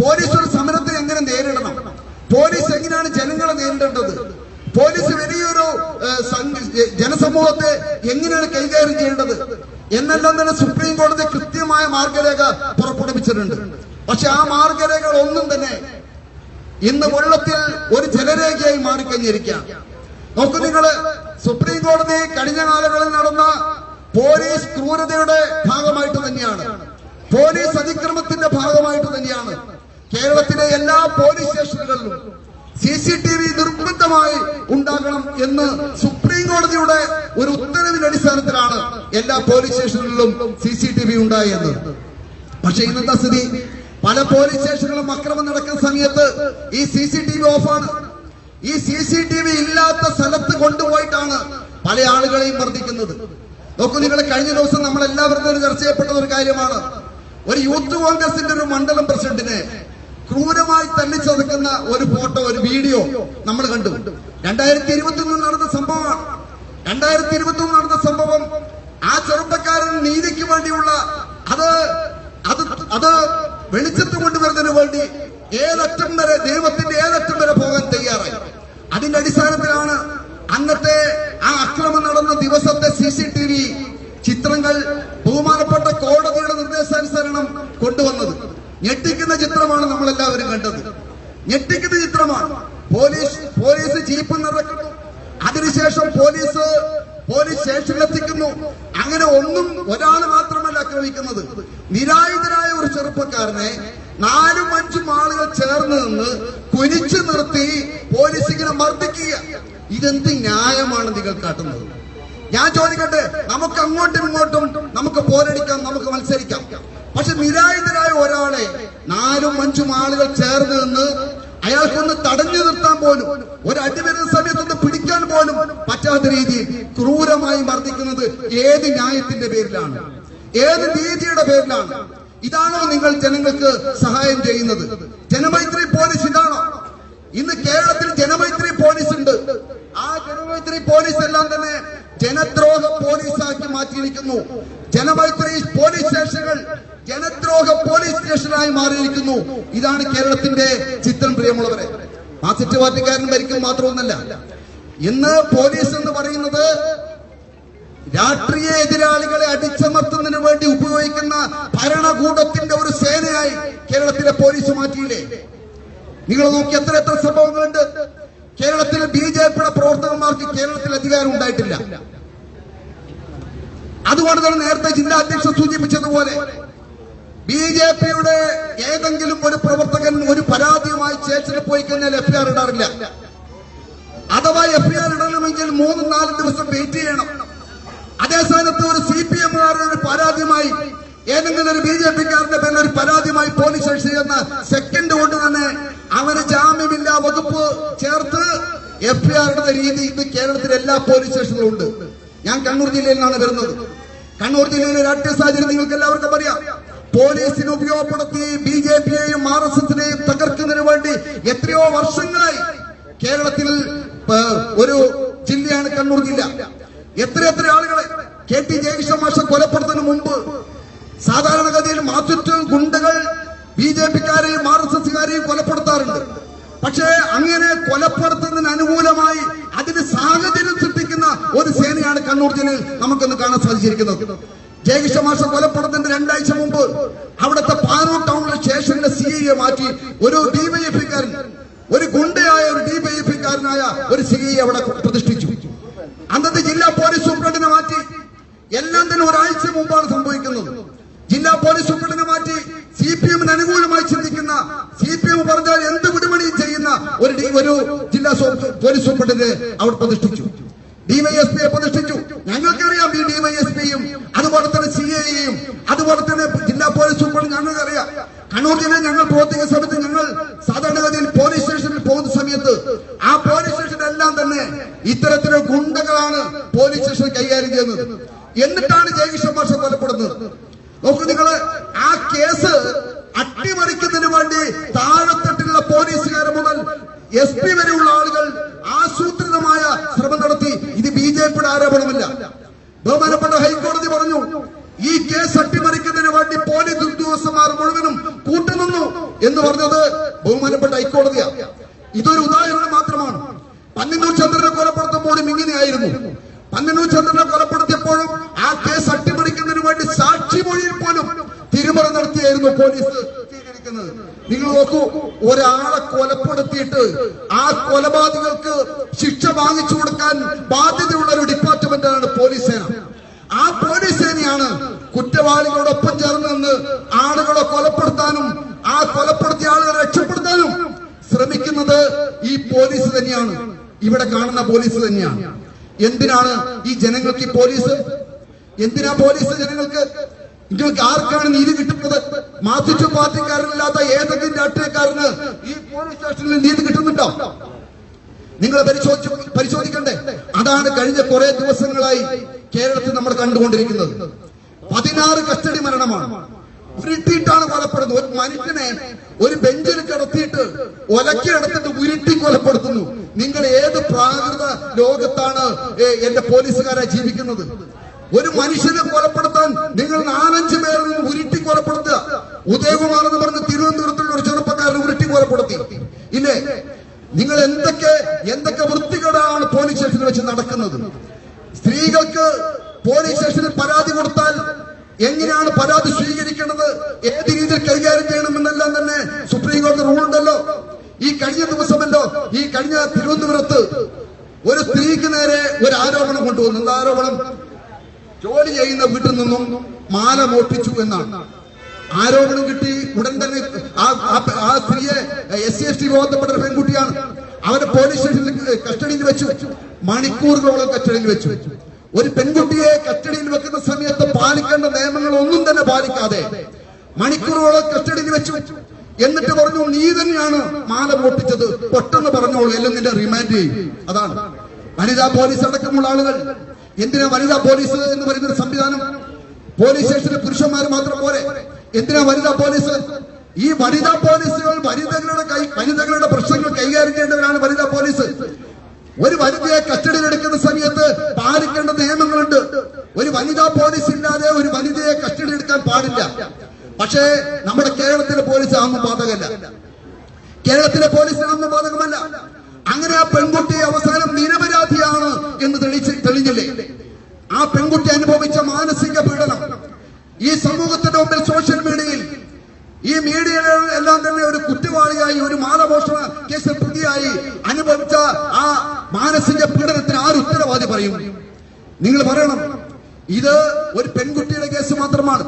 പോലീസ് ഒരു സമരത്തെ എങ്ങനെ നേരിടണം, പോലീസ് എങ്ങനെയാണ് ജനങ്ങളെ നേരിടേണ്ടത്, പോലീസ് വലിയൊരു ജനസമൂഹത്തെ എങ്ങനെയാണ് കൈകാര്യം ചെയ്യേണ്ടത് എന്നെല്ലാം തന്നെ സുപ്രീം കോടതി കൃത്യമായ മാർഗരേഖ പുറപ്പെടുവിച്ചിട്ടുണ്ട്. പക്ഷെ ആ മാർഗരേഖകൾ ഒന്നും തന്നെ ഇന്ന് വെള്ളത്തിൽ ഒരു ജലരേഖയായി മാറിക്കഴിഞ്ഞിരിക്കുകയാണ്. നോക്കൂ നിങ്ങള്, സുപ്രീം കോടതി കഴിഞ്ഞ കാലങ്ങളിൽ നടന്ന പോലീസ് ക്രൂരതയുടെ ഭാഗമായിട്ട് തന്നെയാണ്, പോലീസ് അതിക്രമത്തിന്റെ ഭാഗമായിട്ട് തന്നെയാണ് കേരളത്തിലെ എല്ലാ പോലീസ് സ്റ്റേഷനുകളിലും CCTV നിർബന്ധമായി ഉണ്ടാകണം എന്ന് സുപ്രീം കോടതിയുടെ ഒരു ഉത്തരവിന്റെ അടിസ്ഥാനത്തിലാണ് എല്ലാ പോലീസ് സ്റ്റേഷനുകളിലും CCTV ഉണ്ടായത്. പക്ഷെ ഇന്നത്തെ സ്ഥിതി, പല പോലീസ് സ്റ്റേഷനുകളും അക്രമം നടക്കുന്ന സമയത്ത് ഈ CCTV ഓഫാണ്. ഈ CCTV ഇല്ലാത്ത സ്ഥലത്ത് കൊണ്ടുപോയിട്ടാണ് പല ആളുകളെയും മർദ്ദിക്കുന്നത്. നോക്കൂ നിങ്ങൾ, കഴിഞ്ഞ ദിവസം നമ്മൾ എല്ലാവരും ചർച്ച ചെയ്യപ്പെട്ട ഒരു കാര്യമാണ്, ഒരു യൂത്ത് കോൺഗ്രസിന്റെ ഒരു മണ്ഡലം പ്രസിഡന്റിനെ ക്രൂരമായി തല്ലിച്ചതക്കുന്ന ഒരു ഫോട്ടോ, ഒരു വീഡിയോ നമ്മൾ കണ്ടു. 2021 നടന്ന സംഭവമാണ്. 2021 നടന്ന സംഭവം ആ ചെറുപ്പക്കാരൻ നീതിക്ക് വേണ്ടിയുള്ള അത് വെളിച്ചത്ത് കൊണ്ടുവരുന്നതിന് വേണ്ടി ഏതറ്റം വരെ, ദൈവത്തിന്റെ ഏതറ്റം വരെ പോകാൻ തയ്യാറായി. അതിന്റെ അടിസ്ഥാനത്തിലാണ് അന്നത്തെ ആ അക്രമം നടന്ന ദിവസത്തെ CCTV ചിത്രങ്ങൾ ബഹുമാനപ്പെട്ട കോടതിയുടെ നിർദ്ദേശാനുസരണം കൊണ്ടുവന്നത്. ഞെട്ടിക്കുന്ന ചിത്രമാണ് നമ്മളെല്ലാവരും കണ്ടത്. ഞെട്ടിക്കുന്ന ചിത്രമാണ്. പോലീസ് ജീപ്പ് നിറക്കുന്നു, അതിനുശേഷം പോലീസ് സ്റ്റേഷനിലെത്തിക്കുന്നു. അങ്ങനെ ഒരാൾ മാത്രമല്ല ആക്രമിക്കുന്നത്, നിരായുധരായ ഒരു ചെറുപ്പക്കാരനെ 4-5 ആളുകൾ ചേർന്ന് നിന്ന് കുനിച്ചു നിർത്തി പോലീസ് ഇങ്ങനെ മർദ്ദിക്കുക. ഇതെന്ത് ന്യായമാണ് നിങ്ങൾ കാട്ടുന്നത്? ഞാൻ ചോദിക്കട്ടെ, നമുക്ക് അങ്ങോട്ടും ഇങ്ങോട്ടും നമുക്ക് പോരടിക്കാം, നമുക്ക് മത്സരിക്കാം. പക്ഷെ നിരായുധരായ ഒരാളെ 4-5 ആളുകൾ ചേർന്ന് നിന്ന് അയാൾക്കൊന്ന് തടഞ്ഞു നിർത്താൻ പോലും, ഒരു അടി വരുന്ന സമയത്തൊന്ന് പിടിക്കാൻ പോലും പറ്റാത്ത രീതിയിൽ ക്രൂരമായി മർദ്ദിക്കുന്നത് ഏത് ന്യായത്തിന്റെ പേരിലാണ്? ഏത് നീതിയുടെ പേരിലാണ്? ഇതാണോ നിങ്ങൾ ജനങ്ങൾക്ക് സഹായം ചെയ്യുന്നത്? ജനമൈത്രി പോലീസ് ഇതാണോ? ഇന്ന് കേരളത്തിൽ ജനമൈത്രി പോലീസ് ഉണ്ട്. ആ ജനമൈത്രി പോലീസ് എല്ലാം തന്നെ ജനദ്രോഹ പോലീസാക്കി മാറ്റിയിരിക്കുന്നു. ജനമൈത്രി പോലീസ് സ്റ്റേഷനുകൾ ജനദ്രോഹ പോലീസ് സ്റ്റേഷനായി മാറിയിരിക്കുന്നു. ഇതാണ് കേരളത്തിന്റെ ചിത്രം. പ്രിയമുള്ളവരെ, മാർക്സിസ്റ്റ് പാർട്ടിക്കാരൻ ഭരിക്കും മാത്രമൊന്നല്ല, ഇന്ന് പോലീസ് എന്ന് പറയുന്നത് രാഷ്ട്രീയ എതിരാളികളെ അടിച്ചമർത്തുന്നതിന് വേണ്ടി ഉപയോഗിക്കുന്ന ഭരണകൂടത്തിന്റെ ഒരു സേനയായി കേരളത്തിലെ പോലീസ് മാറ്റിയില്ലേ? നിങ്ങൾ നോക്കി, എത്ര സംഭവങ്ങളുണ്ട്. കേരളത്തിലെ BJPയുടെ പ്രവർത്തകന്മാർക്ക് കേരളത്തിൽ അധികാരം ഉണ്ടായിട്ടില്ല. അതുകൊണ്ട് തന്നെ നേരത്തെ ജില്ലാ അധ്യക്ഷൻ സൂചിപ്പിച്ചതുപോലെ BJPയുടെ ഏതെങ്കിലും ഒരു പ്രവർത്തകൻ ഒരു പരാതിയുമായി സ്റ്റേഷനിൽ പോയി കഴിഞ്ഞാൽ FIR ഇടാറില്ല. അഥവാ FIR ഇടണമെങ്കിൽ 3-4 ദിവസം വെയിറ്റ് ചെയ്യണം. അതേസ്ഥാനത്ത് ഒരു CPM-കാരൻ ഒരു പരാതിയുമായി, ഏതെങ്കിലും ഒരു BJP-കാരന്റെ പേരിൽ ഒരു പരാതിയുമായി പോലീസ് സ്റ്റേഷൻ ചെയ്യുന്ന സെക്കൻഡ് കൊണ്ട് തന്നെ അവന് ജാമ്യമില്ലാ വകുപ്പ് ചേർത്ത് FIR രീതി ഇന്ന് കേരളത്തിലെ എല്ലാ പോലീസ് സ്റ്റേഷനിലും ഉണ്ട്. ഞാൻ കണ്ണൂർ ജില്ലയിൽ നിന്നാണ് വരുന്നത്. കണ്ണൂർ ജില്ലയിലെ രാഷ്ട്രീയ സാഹചര്യം നിങ്ങൾക്ക് എല്ലാവർക്കും അറിയാം. പോലീസിനെ ഉപയോഗപ്പെടുത്തി BJPയെയും RSSനെയും തകർക്കുന്നതിന് വേണ്ടി എത്രയോ വർഷങ്ങളായി കേരളത്തിൽ ഒരു ജില്ലയാണ് കണ്ണൂർ ജില്ല. എത്ര ആളുകളെ KT ജയകൃഷ്ണൻ മാഷ കൊലപ്പെടുത്തുന്നതിന് മുമ്പ് സാധാരണഗതിയിൽ മാതൃത്വ ഗുണ്ടകൾ BJPക്കാരെയും RSSകാരെയും കൊലപ്പെടുത്താറുണ്ട്. പക്ഷേ അങ്ങനെ കൊലപ്പെടുത്തുന്നതിന് അനുകൂലമായി അതിന് സാഹചര്യം സൃഷ്ടിക്കുന്ന ഒരു സേനയാണ് കണ്ണൂർ ജില്ലയിൽ നമുക്കൊന്ന് കാണാൻ സാധിച്ചിരിക്കുന്നത്. ജയകൃഷ്ണ മാഷ കൊലപ്പെടുന്നതിന് 2 ആഴ്ച മുമ്പ് അവിടുത്തെ പാനൂർ ടൗണിലെ സ്റ്റേഷനിലെ CIയെ മാറ്റി ഒരു DYFIക്കാരൻ, ഒരു ഗുണ്ടയായ ഒരു DYFIക്കാരനായ ഒരു CI അവിടെ പ്രതിഷ്ഠിച്ചു. അന്നത്തെ ജില്ലാ പോലീസ് സൂപ്രണ്ടിനെ മാറ്റി. എല്ലാം തന്നെ ഒരാഴ്ച മുമ്പാണ് സംഭവിക്കുന്നത്. ജില്ലാ പോലീസ് സൂപ്രണ്ടിനെ മാറ്റി CPMന് അനുകൂലമായി ചിന്തിക്കുന്ന, CPM പറഞ്ഞാൽ എന്ത് വിടുപണിയും ചെയ്യുന്ന ഒരു ജില്ലാ പോലീസ് സൂപ്രണ്ടിനെ അവിടെ പ്രതിഷ്ഠിച്ചു. DYSPയെ പ്രതിഷ്ഠിച്ചു. ഞങ്ങൾക്കറിയാം ഈ DYSPയും അതുപോലെ തന്നെ CIയെയും അതുപോലെ തന്നെ ജില്ലാ പോലീസ് സൂപ്രണ്ട് ഞങ്ങൾക്കറിയാം. കണ്ണൂർ ജില്ലയിൽ ഞങ്ങൾ പ്രവർത്തിക്കുന്ന സമയത്ത് ഞങ്ങൾ സാധാരണഗതിയിൽ പോലീസ് സ്റ്റേഷനിൽ പോകുന്ന സമയത്ത് ആ പോലീസ് സ്റ്റേഷനിലെല്ലാം തന്നെ ഇത്തരത്തിലുള്ള ഗുണ്ടകളാണ് പോലീസ് സ്റ്റേഷൻ കൈകാര്യം ചെയ്യുന്നത്. എന്നിട്ടാണ് ജയകൃഷ്ണ മാഷ കൊലപ്പെടുന്നത്. നോക്കൂ നിങ്ങൾ, ആ കേസ് അട്ടിമറിക്കുന്നതിന് വേണ്ടി താഴെത്തട്ടിലുള്ള പോലീസുകാർ മുതൽ SP വരെയുള്ള ആളുകൾ ആസൂത്രിതമായ ശ്രമം നടത്തി. ഇത് BJPയുടെ ആരോപണമല്ല. ബഹുമാനപ്പെട്ട ഹൈക്കോടതി പറഞ്ഞു, ഈ കേസ് അട്ടിമറിക്കുന്നതിന് വേണ്ടി പോലീസ് ഉദ്യോഗസ്ഥന്മാർ മുഴുവനും കൂട്ടുനിന്നു എന്ന് പറഞ്ഞത് ബഹുമാനപ്പെട്ട ഹൈക്കോടതിയാണ്. ഇതൊരു ഉദാഹരണം മാത്രമാണ്. പന്നന്നൂർ ചന്ദ്രനെ കൊലപ്പെടുത്തുമ്പോഴും ഇങ്ങനെയായിരുന്നു. പന്നന്നൂർ ചന്ദ്രനെ കൊലപ്പെടുത്തിയപ്പോഴും ആ കേസ് അട്ടിമറിക്കുന്നതിന് വേണ്ടി സാക്ഷി മൊഴിയിൽ പോലും തിരുമറ നടത്തിയായിരുന്നു പോലീസ് സ്വീകരിക്കുന്നത്. നിങ്ങൾ നോക്കൂ, ഒരാളെ കൊലപ്പെടുത്തിയിട്ട് ആ കൊലപാതകങ്ങൾക്ക് ശിക്ഷ വാങ്ങിച്ചു കൊടുക്കാൻ ബാധ്യതയുള്ള ഒരു ഡിപ്പാർട്ട്മെന്റാണ് പോലീസ് സേന. ആ പോലീസ് സേനയാണ് കുറ്റവാളികളോടൊപ്പം ചേർന്ന് നിന്ന് ആളുകളെ കൊലപ്പെടുത്താനും ആ കൊലപ്പെടുത്തിയ ആളുകളെ രക്ഷപ്പെടുത്താനും ശ്രമിക്കുന്നത് ഈ പോലീസ് തന്നെയാണ്. ഇവിടെ കാണുന്ന പോലീസ് തന്നെയാണ്. എന്തിനാണ് ഈ ജനങ്ങൾക്ക് ഈ പോലീസ്? എന്തിനാ പോലീസ് ജനങ്ങൾക്ക്? നിങ്ങൾക്ക് ആർക്കാണ് നീതി കിട്ടുന്നത്? മാർക്സിസ്റ്റ് പാർട്ടിക്കാരനില്ലാത്ത ഏതെങ്കിലും രാഷ്ട്രീയക്കാരന് ഈ പോലീസ് സ്റ്റേഷനിൽ നീതി കിട്ടുന്നുണ്ടോ? നിങ്ങൾ പരിശോധിക്കണ്ടേ? അതാണ് കഴിഞ്ഞ കുറെ ദിവസങ്ങളായി കേരളത്തിൽ നമ്മൾ കണ്ടുകൊണ്ടിരിക്കുന്നത്. 16 കസ്റ്റഡി മരണമാണ്. ഉരുട്ടിയിട്ടാണ് കൊലപ്പെടുന്നത്. ഒരു മനുഷ്യനെ ഒരു ബെഞ്ചിൽ കിടത്തിയിട്ട് ഒലക്കെടുത്തിട്ട് ഉരുട്ടി കൊലപ്പെടുത്തുന്നു. നിങ്ങൾ ഏത് പ്രാകൃത ലോകത്താണ് എന്റെ പോലീസുകാരെ ജീവിക്കുന്നത്? ഒരു മനുഷ്യനെ കൊലപ്പെടുത്താൻ നിങ്ങൾ 4-5 പേരിൽ നിന്ന് ഉരുട്ടി കൊലപ്പെടുത്തുക. ഉദയകുമാർ എന്ന് പറഞ്ഞ് തിരുവനന്തപുരത്തുള്ള ഒരു ചെറുപ്പക്കാരനെ ഉരുട്ടി കൊലപ്പെടുത്തി ഇല്ലേ? നിങ്ങൾ എന്തൊക്കെ വൃത്തികേടാണ് പോലീസ് സ്റ്റേഷനിൽ വെച്ച് നടക്കുന്നത്? സ്ത്രീകൾക്ക് പോലീസ് സ്റ്റേഷനിൽ പരാതി കൊടുത്താൽ എങ്ങനെയാണ് പരാതി സ്വീകരിക്കേണ്ടത്, ഏത് രീതിയിൽ കൈകാര്യം ചെയ്യണമെന്നെല്ലാം തന്നെ സുപ്രീം കോടതി റൂൾ ഉണ്ടല്ലോ. ഈ കഴിഞ്ഞ ദിവസമല്ലോ ഈ കഴിഞ്ഞ തിരുവനന്തപുരത്ത് ഒരു സ്ത്രീക്ക് നേരെ ഒരു ആരോപണം കൊണ്ടുവന്നു. എന്താ ആരോപണം? ജോലി ചെയ്യുന്ന വീട്ടിൽ നിന്നും മാല മോഷ്ടിച്ചു എന്നാണ് ആരോപണം. കിട്ടി ഉടൻ തന്നെ ആ സ്ത്രീയെ SC/ST വിഭാഗത്തിൽപ്പെട്ട ഒരു പെൺകുട്ടിയാണ്. അവരെ പോലീസ് സ്റ്റേഷനിൽ കസ്റ്റഡിയിൽ വെച്ചു. മണിക്കൂറുകളോളം കസ്റ്റഡിയിൽ വെച്ചു. ഒരു പെൺകുട്ടിയെ കസ്റ്റഡിയിൽ വെക്കുന്ന സമയത്ത് പാലിക്കേണ്ട നിയമങ്ങൾ ഒന്നും തന്നെ പാലിക്കാതെ മണിക്കൂറുകളോളം കസ്റ്റഡിയിൽ വെച്ചു. എന്നിട്ട് പറഞ്ഞു, നീ തന്നെയാണ് മാല മോഷ്ടിച്ചത്, പെട്ടെന്ന് പറഞ്ഞോളൂ, എല്ലാം നിന്റെ റിമാൻഡ് ചെയ്യും. അതാണ് വനിതാ പോലീസ് അടക്കമുള്ള ആളുകൾ. എന്തിനാ വനിതാ പോലീസ് എന്ന് പറയുന്ന സംവിധാനം? പോലീസ് സ്റ്റേഷനിൽ പുരുഷന്മാർ മാത്രം പോരെ, എന്തിനാ വനിതാ പോലീസ്? ഈ വനിതാ പോലീസുകൾ വനിതകളുടെ പ്രശ്നങ്ങൾ കൈകാര്യം ചെയ്യേണ്ടവരാണ് വനിതാ പോലീസ്. ഒരു വനിതയെ കസ്റ്റഡിയിൽ എടുക്കുന്ന സമയത്ത് പാലിക്കേണ്ട നിയമങ്ങളുണ്ട്. ഒരു വനിതാ പോലീസ് ഇല്ലാതെ ഒരു വനിതയെ കസ്റ്റഡിയിൽ എടുക്കാൻ പാടില്ല. പക്ഷേ നമ്മുടെ കേരളത്തിലെ പോലീസ് അതൊന്നും ബാധകമല്ല. കേരളത്തിലെ പോലീസിന് അതൊന്നും ബാധകമല്ല. അങ്ങനെ ആ പെൺകുട്ടി അവസാനം നിരപരാധിയാണ് എന്ന് തെളിഞ്ഞില്ലേ? ആ പെൺകുട്ടി അനുഭവിച്ച മാനസിക പീഡനം ഈ സമൂഹത്തിന്റെ മുമ്പിൽ സോഷ്യൽ മീഡിയയിൽ ഈ മീഡിയയിലെല്ലാം തന്നെ ഒരു കുറ്റവാളിയായി, ഒരു മാനമോഷണ കേസിൽ പ്രതിയായി അനുഭവിച്ച ആ മാനസിക പീഡനത്തിന് ആര് ഉത്തരവാദി പറയും? നിങ്ങൾ പറയണം. ഇത് ഒരു പെൺകുട്ടിയുടെ കേസ് മാത്രമാണ്.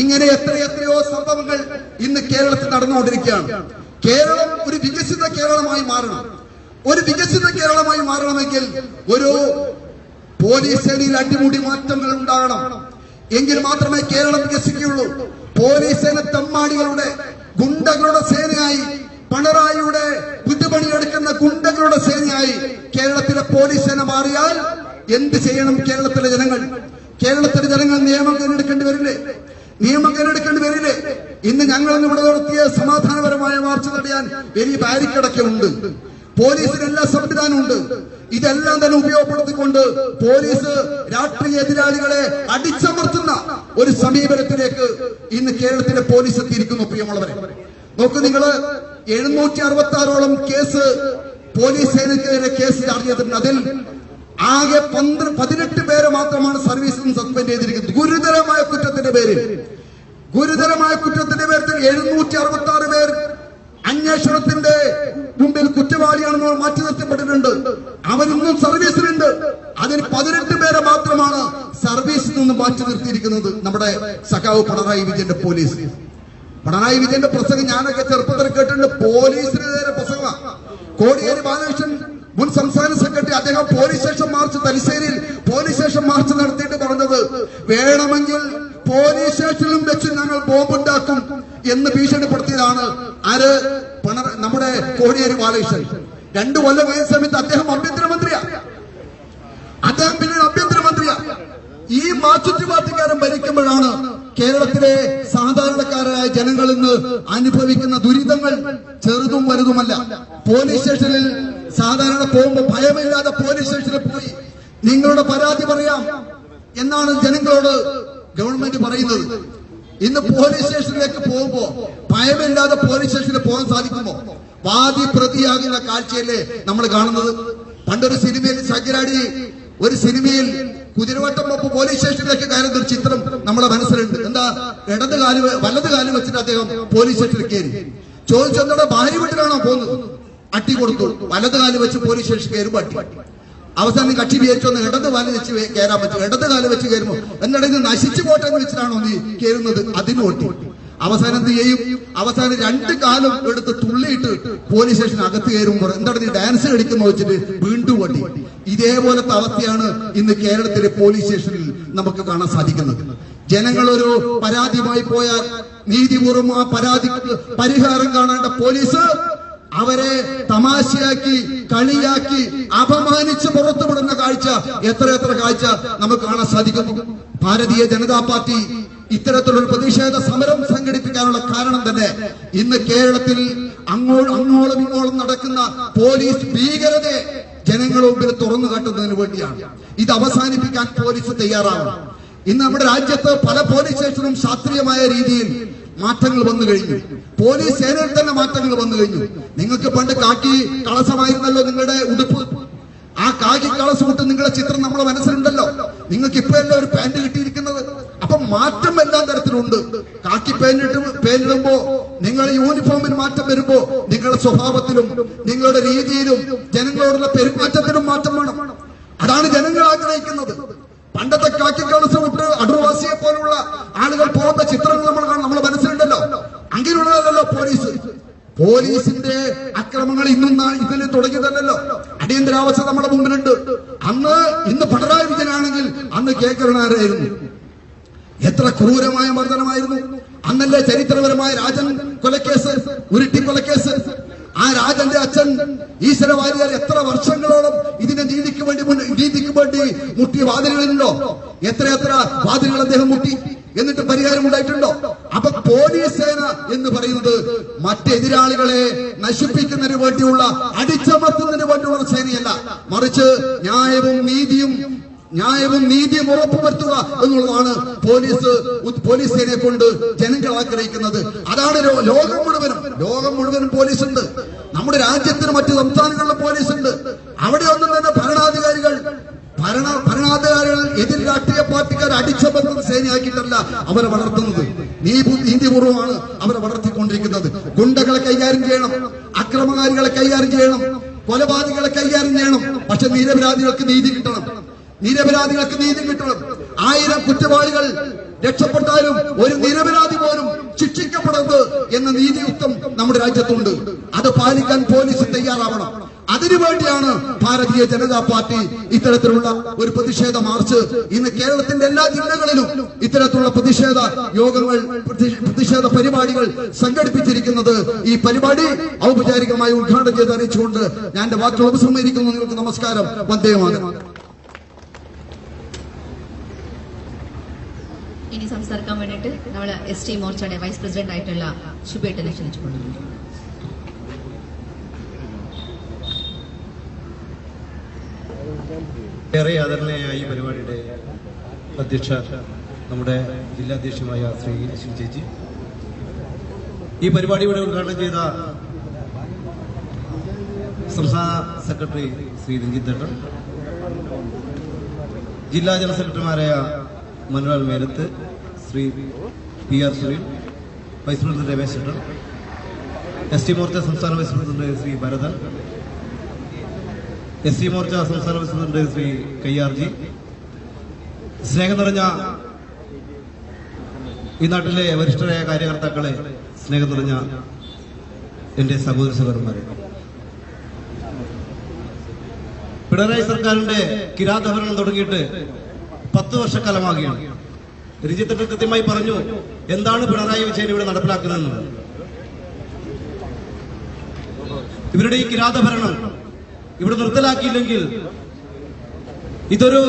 ഇങ്ങനെ എത്രയോ സംഭവങ്ങൾ ഇന്ന് കേരളത്തിൽ നടന്നുകൊണ്ടിരിക്കുകയാണ്. കേരളം ഒരു വികസിത കേരളമായി മാറണം. ഒരു വികസിത കേരളമായി മാറണമെങ്കിൽ ഒരു പോലീസ് സേനയിൽ അടിമുടി മാറ്റങ്ങൾ ഉണ്ടാകണം. എങ്കിൽ മാത്രമേ കേരളം വികസിക്കുകയുള്ളൂ. പോലീസ് സേന തെമ്മാടികളുടെ ഗുണ്ടകളുടെ സേനയായി പിണറായിയുടെ വിട്ടുപണിയെടുക്കുന്ന ഗുണ്ടകളുടെ സേനയായി കേരളത്തിലെ പോലീസ് സേന മാറിയാൽ എന്ത് ചെയ്യണം കേരളത്തിലെ ജനങ്ങൾ? കേരളത്തിലെ ജനങ്ങൾ നിയമം കൈയെടുക്കേണ്ടി വരില്ലേ? നിയമം കൈയെടുക്കേണ്ടി വരില്ലേ? ഇന്ന് ഞങ്ങൾ ഇവിടെ നടത്തിയ സമാധാനപരമായ മാർച്ച് തടയാൻ വലിയ ബാരിക്കേഡൊക്കെ ഉണ്ട്. പോലീസിന് എല്ലാ സംവിധാനവും ഉണ്ട്. ഇതെല്ലാം തന്നെ ഉപയോഗപ്പെടുത്തിക്കൊണ്ട് പോലീസ് രാഷ്ട്രീയ എതിരാളികളെ അടിച്ചമർത്തുന്ന ഒരു സമീപനത്തിലേക്ക് ഇന്ന് കേരളത്തിലെ പോലീസ് എത്തിയിരിക്കുന്നു. പ്രിയമുള്ളവരെ, നോക്കൂ, നിങ്ങള് 766ഓളം കേസ് പോലീസ് സേനയ്ക്കെതിരെ കേസ് ചാർജ് ചെയ്തിട്ടുണ്ട്. അതിൽ ആകെ 18 പേരെ മാത്രമാണ് സർവീസിൽ നിന്ന് സസ്പെൻഡ് ചെയ്തിരിക്കുന്നത്. ഗുരുതരമായ കുറ്റത്തിന്റെ പേരിൽ 766 പേർ അന്വേഷണത്തിന്റെ മുമ്പിൽ കുറ്റവാളിയാണെന്ന് മാറ്റി നിർത്തപ്പെട്ടിട്ടുണ്ട്. അവരിന്നും സർവീസിലുണ്ട്. അതിൽ 18 പേരെ മാത്രമാണ് സർവീസിൽ നിന്ന് മാറ്റി നിർത്തിയിരിക്കുന്നത്. നമ്മുടെ സഖാവ് പിണറായി വിജയന്റെ പോലീസ്. പിണറായി വിജയന്റെ പ്രസംഗം ഞാനൊക്കെ ചെറുപ്പത്തിൽ കേട്ടിട്ടുണ്ട്. പോലീസിന് നേരെ പ്രസംഗം. കോടിയേരി ബാലകൃഷ്ണൻ മുൻ സംസ്ഥാന സെക്രട്ടറി, അദ്ദേഹം പോലീസ് സ്റ്റേഷൻ മാർച്ച്, തലശ്ശേരിയിൽ പോലീസ് സ്റ്റേഷൻ മാർച്ച് നടത്തിയിട്ട് പറഞ്ഞത്, വേണമെങ്കിൽ പോലീസ് സ്റ്റേഷനിലും വെച്ച് ഞങ്ങൾ ബോംബുണ്ടാക്കും എന്ന് ഭീഷണിപ്പെടുത്തിയതാണ് ആര്? നമ്മുടെ കോടിയേരി ബാലകൃഷ്ണൻ. 2 കൊല്ലം കഴിഞ്ഞ സമയത്ത് അദ്ദേഹം ആഭ്യന്തരമന്ത്രിയാണ്. അദ്ദേഹം പിന്നീട് ആഭ്യന്തരമന്ത്രിയാണ്. ഈ മാർക്സിസ്റ്റ് പാർട്ടിക്കാരൻ ഭരിക്കുമ്പോഴാണ് കേരളത്തിലെ സാധാരണക്കാരായ ജനങ്ങൾ ഇന്ന് അനുഭവിക്കുന്ന ദുരിതങ്ങൾ ചെറുതും വലുതുമല്ല. പോലീസ് സ്റ്റേഷനിൽ സാധാരണ പോകുമ്പോൾ ഭയമില്ലാതെ പോലീസ് സ്റ്റേഷനിൽ പോയി നിങ്ങളുടെ പരാതി പറയാം എന്നാണ് ജനങ്ങളോട് ഗവൺമെന്റ് പറയുന്നത്. ഇന്ന് പോലീസ് സ്റ്റേഷനിലേക്ക് പോകുമ്പോ ഭയമില്ലാതെ പോലീസ് സ്റ്റേഷനിൽ പോകാൻ സാധിക്കുമോ? വാദി പ്രതിയാകുന്ന കാഴ്ചയല്ലേ നമ്മൾ കാണുന്നത്. പണ്ടൊരു സിനിമയിൽ സഗ്രാടി ഒരു സിനിമയിൽ കുതിരവട്ടം ഒപ്പം പോലീസ് സ്റ്റേഷനിലേക്ക് കയറുന്ന ഒരു ചിത്രം നമ്മുടെ മനസ്സിലുണ്ട്. എന്താ, വലത് കാലം വെച്ചിട്ട് അദ്ദേഹം പോലീസ് സ്റ്റേഷനിൽ കയറി. ചോദിച്ചെന്താ, ഭാര്യ വീട്ടിലാണോ പോകുന്നത്? അട്ടി കൊടുത്തു. വലത് കാലം വെച്ച് പോലീസ് സ്റ്റേഷൻ കയറുമ്പോ അട്ടി. അവസാനം കക്ഷി വിചാരിച്ചൊന്ന് ഇടത് കാലം വെച്ച് കയറാൻ പറ്റും. ഇടത് കാലം വെച്ച് കയറുമ്പോ എന്നിട്ട് ഇത് നശിച്ചു പോട്ടെ എന്ന് വെച്ചിട്ടാണോ നീ കയറുന്നത്? അതിന് ഓട്ടി. അവസാനം എന്ത് ചെയ്യും? അവസാനം 2 കാലം എടുത്ത് തുള്ളിയിട്ട് പോലീസ് സ്റ്റേഷൻ അകത്ത് കയറുമ്പോൾ എന്താണ് നീ ഡാൻസ് കളിക്കുന്ന വെച്ചിട്ട് വീണ്ടും ഓട്ടി. ഇതേപോലത്തെ അവസ്ഥയാണ് ഇന്ന് കേരളത്തിലെ പോലീസ് സ്റ്റേഷനിൽ നമുക്ക് കാണാൻ സാധിക്കുന്നത്. ജനങ്ങളൊരു പരാതിയുമായി പോയാൽ നീതിപൂർവ്വം ആ പരാതിക്ക് പരിഹാരം കാണേണ്ട പോലീസ് അവരെ തമാശയാക്കി, കളിയാക്കി, അപമാനിച്ച് പുറത്തുവിടുന്ന കാഴ്ച, എത്ര കാഴ്ച നമുക്ക് കാണാൻ സാധിക്കുന്നു. ഭാരതീയ ജനതാ പാർട്ടി ഇത്തരത്തിലൊരു പ്രതിഷേധ സമരം സംഘടിപ്പിക്കാനുള്ള കാരണം തന്നെ ഇന്ന് കേരളത്തിൽ അങ്ങോളം ഇങ്ങോളം നടക്കുന്ന പോലീസ് ഭീകരതയെ ജനങ്ങളുടെ മുമ്പിൽ തുറന്നു കാട്ടുന്നതിന് വേണ്ടിയാണ്. ഇത് അവസാനിപ്പിക്കാൻ പോലീസ് തയ്യാറാവണം. ഇന്ന് നമ്മുടെ രാജ്യത്ത് പല പോലീസ് സ്റ്റേഷനും ശാസ്ത്രീയമായ രീതിയിൽ മാറ്റങ്ങൾ വന്നു കഴിഞ്ഞു. പോലീസ് സേനയിൽ തന്നെ മാറ്റങ്ങൾ വന്നു കഴിഞ്ഞു. നിങ്ങൾക്ക് പണ്ട് കാക്കി കളസമായിരുന്നല്ലോ നിങ്ങളുടെ ഉടുപ്പ്. ആ കാക്കി കളസം ഇട്ട് നിങ്ങളുടെ ചിത്രം നമ്മുടെ മനസ്സിലുണ്ടല്ലോ. നിങ്ങൾക്ക് ഇപ്പോഴല്ലേ ഒരു പാന്റ് കിട്ടിയിരിക്കുന്നത്. അപ്പൊ മാറ്റം എല്ലാ തരത്തിലുണ്ട്. കാക്കി പേനിടുമ്പോ നിങ്ങളുടെ യൂണിഫോമിന് മാറ്റം വരുമ്പോ നിങ്ങളുടെ സ്വഭാവത്തിലും നിങ്ങളുടെ രീതിയിലും ജനങ്ങളോടുള്ള പെരുമാറ്റത്തിലും മാറ്റം വേണം. അതാണ് ജനങ്ങൾ ആഗ്രഹിക്കുന്നത്. പണ്ടത്തെ കാക്കി കളസം ഇട്ട് അടൂർവാസിയെ പോലുള്ള ആളുകൾ പോകുന്ന ചിത്രങ്ങൾ നമ്മുടെ മനസ്സിലുണ്ടല്ലോ. അങ്ങനെയുള്ളതല്ലോ പോലീസ്. പോലീസിന്റെ അക്രമങ്ങൾ ഇതിൽ തുടങ്ങിയതല്ലോ. അടിയന്തരാവസ്ഥ നമ്മുടെ മുമ്പിലുണ്ട്. ഇന്ന് പിണറായി വിജയനാണെങ്കിൽ അന്ന് കെ കരുണാകരനായിരുന്നു. എത്ര ക്രൂരമായ മർദ്ദനമായിരുന്നു. അന്നല്ലേ ചരിത്രപരമായ രാജൻ കൊലക്കേസ്, ഉരുട്ടി കൊലക്കേസ്. ആ രാജന്റെ അച്ഛൻ ഈശ്വര വാര്യർ എത്ര വർഷങ്ങളോളം ഇതിന്റെ നീതിക്ക് വേണ്ടി മുട്ടിയ വാതിലുകളുണ്ടോ? എത്ര വാതിലുകൾ അദ്ദേഹം മുട്ടി. എന്നിട്ട് പരിഹാരം ഉണ്ടായിട്ടുണ്ടോ? അപ്പൊ പോലീസ് സേന എന്ന് പറയുന്നത് മറ്റെതിരാളികളെ നശിപ്പിക്കുന്നതിന് വേണ്ടിയുള്ള, അടിച്ചമർത്തുന്നതിന് വേണ്ടിയുള്ള സേനയല്ല. മറിച്ച് ന്യായവും നീതിയും ഉറപ്പുവരുത്തുക എന്നുള്ളതാണ് പോലീസ് സേനയെ കൊണ്ട് ജനങ്ങൾ ആഗ്രഹിക്കുന്നത്. അതാണ് ലോകം മുഴുവനും പോലീസ് ഉണ്ട്. നമ്മുടെ രാജ്യത്തിന് മറ്റു സംസ്ഥാനങ്ങളിലും പോലീസ് ഉണ്ട്. അവിടെ ഒന്നും തന്നെ ഭരണാധികാരികൾ എതിർ രാഷ്ട്രീയ പാർട്ടിക്കാർ അടിച്ചമർത്തുന്ന സേനയാക്കിയിട്ടല്ല അവരെ വളർത്തുന്നത്. നീതിപൂർവ്വമാണ് അവരെ വളർത്തിക്കൊണ്ടിരിക്കുന്നത്. ഗുണ്ടകളെ കൈകാര്യം ചെയ്യണം, അക്രമകാരികളെ കൈകാര്യം ചെയ്യണം, കൊലപാതകളെ കൈകാര്യം ചെയ്യണം. പക്ഷെ നിരപരാധികൾക്ക് നീതി കിട്ടണം. 1000 കുറ്റവാളികൾ രക്ഷപ്പെട്ടാലും ഒരു നിരപരാധി പോലും ശിക്ഷിക്കപ്പെടരുത് എന്ന നീതിയുക്തം നമ്മുടെ രാജ്യത്തുണ്ട്. അത് പാലിക്കാൻ പോലീസ് തയ്യാറാവണം. അതിനുവേണ്ടിയാണ് ഭാരതീയ ജനതാ പാർട്ടി ഇത്തരത്തിലുള്ള ഒരു പ്രതിഷേധ മാർച്ച് ഇന്ന് കേരളത്തിന്റെ എല്ലാ ജില്ലകളിലും ഇത്തരത്തിലുള്ള പ്രതിഷേധ യോഗങ്ങൾ, പ്രതിഷേധ പരിപാടികൾ സംഘടിപ്പിച്ചിരിക്കുന്നത്. ഈ പരിപാടി ഔപചാരികമായി ഉദ്ഘാടനം ചെയ്ത് അറിയിച്ചുകൊണ്ട് ഞാൻ എന്റെ വാക്കുകൾ ഉപസംഹരിക്കുന്നു. നിങ്ങൾക്ക് നമസ്കാരം. വന്ദേ മാതരം. ഇനി സംസാരിക്കാൻ വേണ്ടിയിട്ട് നമ്മൾ ST മോർച്ചയുടെ വൈസ് പ്രസിഡന്റ് ആയിട്ടുള്ള ശുഭേട്ടനെ ക്ഷണിച്ചുകൊണ്ടിരുന്നു. ഏറെ ആദരണീയായ ഈ പരിപാടിയുടെ അധ്യക്ഷ, നമ്മുടെ ജില്ലാധ്യക്ഷമായ ശ്രീ അശ്വിൻ ചേച്ചി, ഈ പരിപാടിയുടെ ഉദ്ഘാടനം ചെയ്ത സംസ്ഥാന സെക്രട്ടറി ശ്രീ രഞ്ജിത്ത് ഏട്ടൻ, ജില്ലാ ജനറൽ സെക്രട്ടറിമാരായ Manuel Melath, Shri PR Sunil, vice president Ramesh ഏട്ടൻ, ST മോർച്ച സംസ്ഥാന vice president Shri Bharathan, SC Morcha സംസ്ഥാന വൈസ് പ്രസിഡന്റ് ശ്രീ കയ്യാർജി, സ്നേഹം നിറഞ്ഞ ഈ നാട്ടിലെ വരിഷ്ഠരായ കാര്യകർത്താക്കളെ, സ്നേഹം നിറഞ്ഞ എന്റെ സഹോദര സഹോദരന്മാരെ, പിണറായി സർക്കാരിന്റെ കിരാതഭരണം തുടങ്ങിയിട്ട് 10 വർഷക്കാലമാകുകയാണ്. രഞ്ജിത്ത് കൃത്യമായി പറഞ്ഞു എന്താണ് പിണറായി വിജയൻ ഇവിടെ നടപ്പിലാക്കുന്നതെന്ന്. ഇവരുടെ ഈ കിരാതഭരണം ഇവിടെ നിർത്തലാക്കിയില്ലെങ്കിൽ ഇതൊരു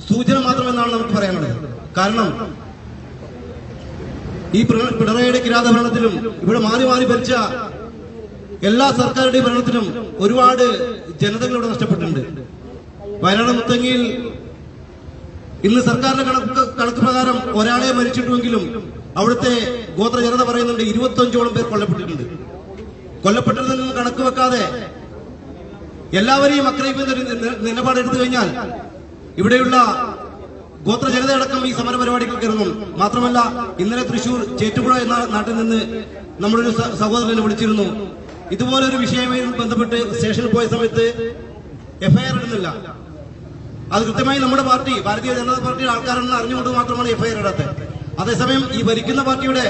സൂചന മാത്രമെന്നാണ് നമുക്ക് പറയാനുള്ളത്. കാരണം ഈ പിണറായിയുടെ കിരാതഭരണത്തിലും ഇവിടെ മാറി മാറി ഭരിച്ച എല്ലാ സർക്കാരുടെയും ഭരണത്തിലും ഒരുപാട് ജനതകൾ ഇവിടെ നഷ്ടപ്പെട്ടിട്ടുണ്ട്. വയനാട് മുത്തങ്ങയിൽ ഇന്ന് സർക്കാരിന്റെ കണക്ക് പ്രകാരം ഒരാളെ മരിച്ചിട്ടുമെങ്കിലും അവിടുത്തെ ഗോത്ര ജനത പറയുന്നുണ്ട് 25ഓളം പേർ കൊല്ലപ്പെട്ടിട്ടുണ്ട്. കൊല്ലപ്പെട്ടതിൽ കണക്ക് വെക്കാതെ എല്ലാവരെയും ആക്രമിക്കുന്ന ഒരു നിലപാടെടുത്തു കഴിഞ്ഞാൽ ഇവിടെയുള്ള ഗോത്ര ജനതയടക്കം ഈ സമര പരിപാടികൾക്ക് ഇറങ്ങും. മാത്രമല്ല, ഇന്നലെ തൃശൂർ ചേറ്റുപുഴ എന്ന നാട്ടിൽ നിന്ന് നമ്മളൊരു സഹോദരനെ വിളിച്ചിരുന്നു. ഇതുപോലൊരു വിഷയവുമായി ബന്ധപ്പെട്ട് സ്റ്റേഷനിൽ പോയ സമയത്ത് FIR ഇടുന്നില്ല. അത് കൃത്യമായി നമ്മുടെ പാർട്ടി, ഭാരതീയ ജനതാ പാർട്ടിയുടെ ആൾക്കാരെന്ന് അറിഞ്ഞുകൊണ്ട് മാത്രമാണ് FIR ഇടാത്തത്. അതേസമയം ഈ ഭരിക്കുന്ന പാർട്ടിയുടെ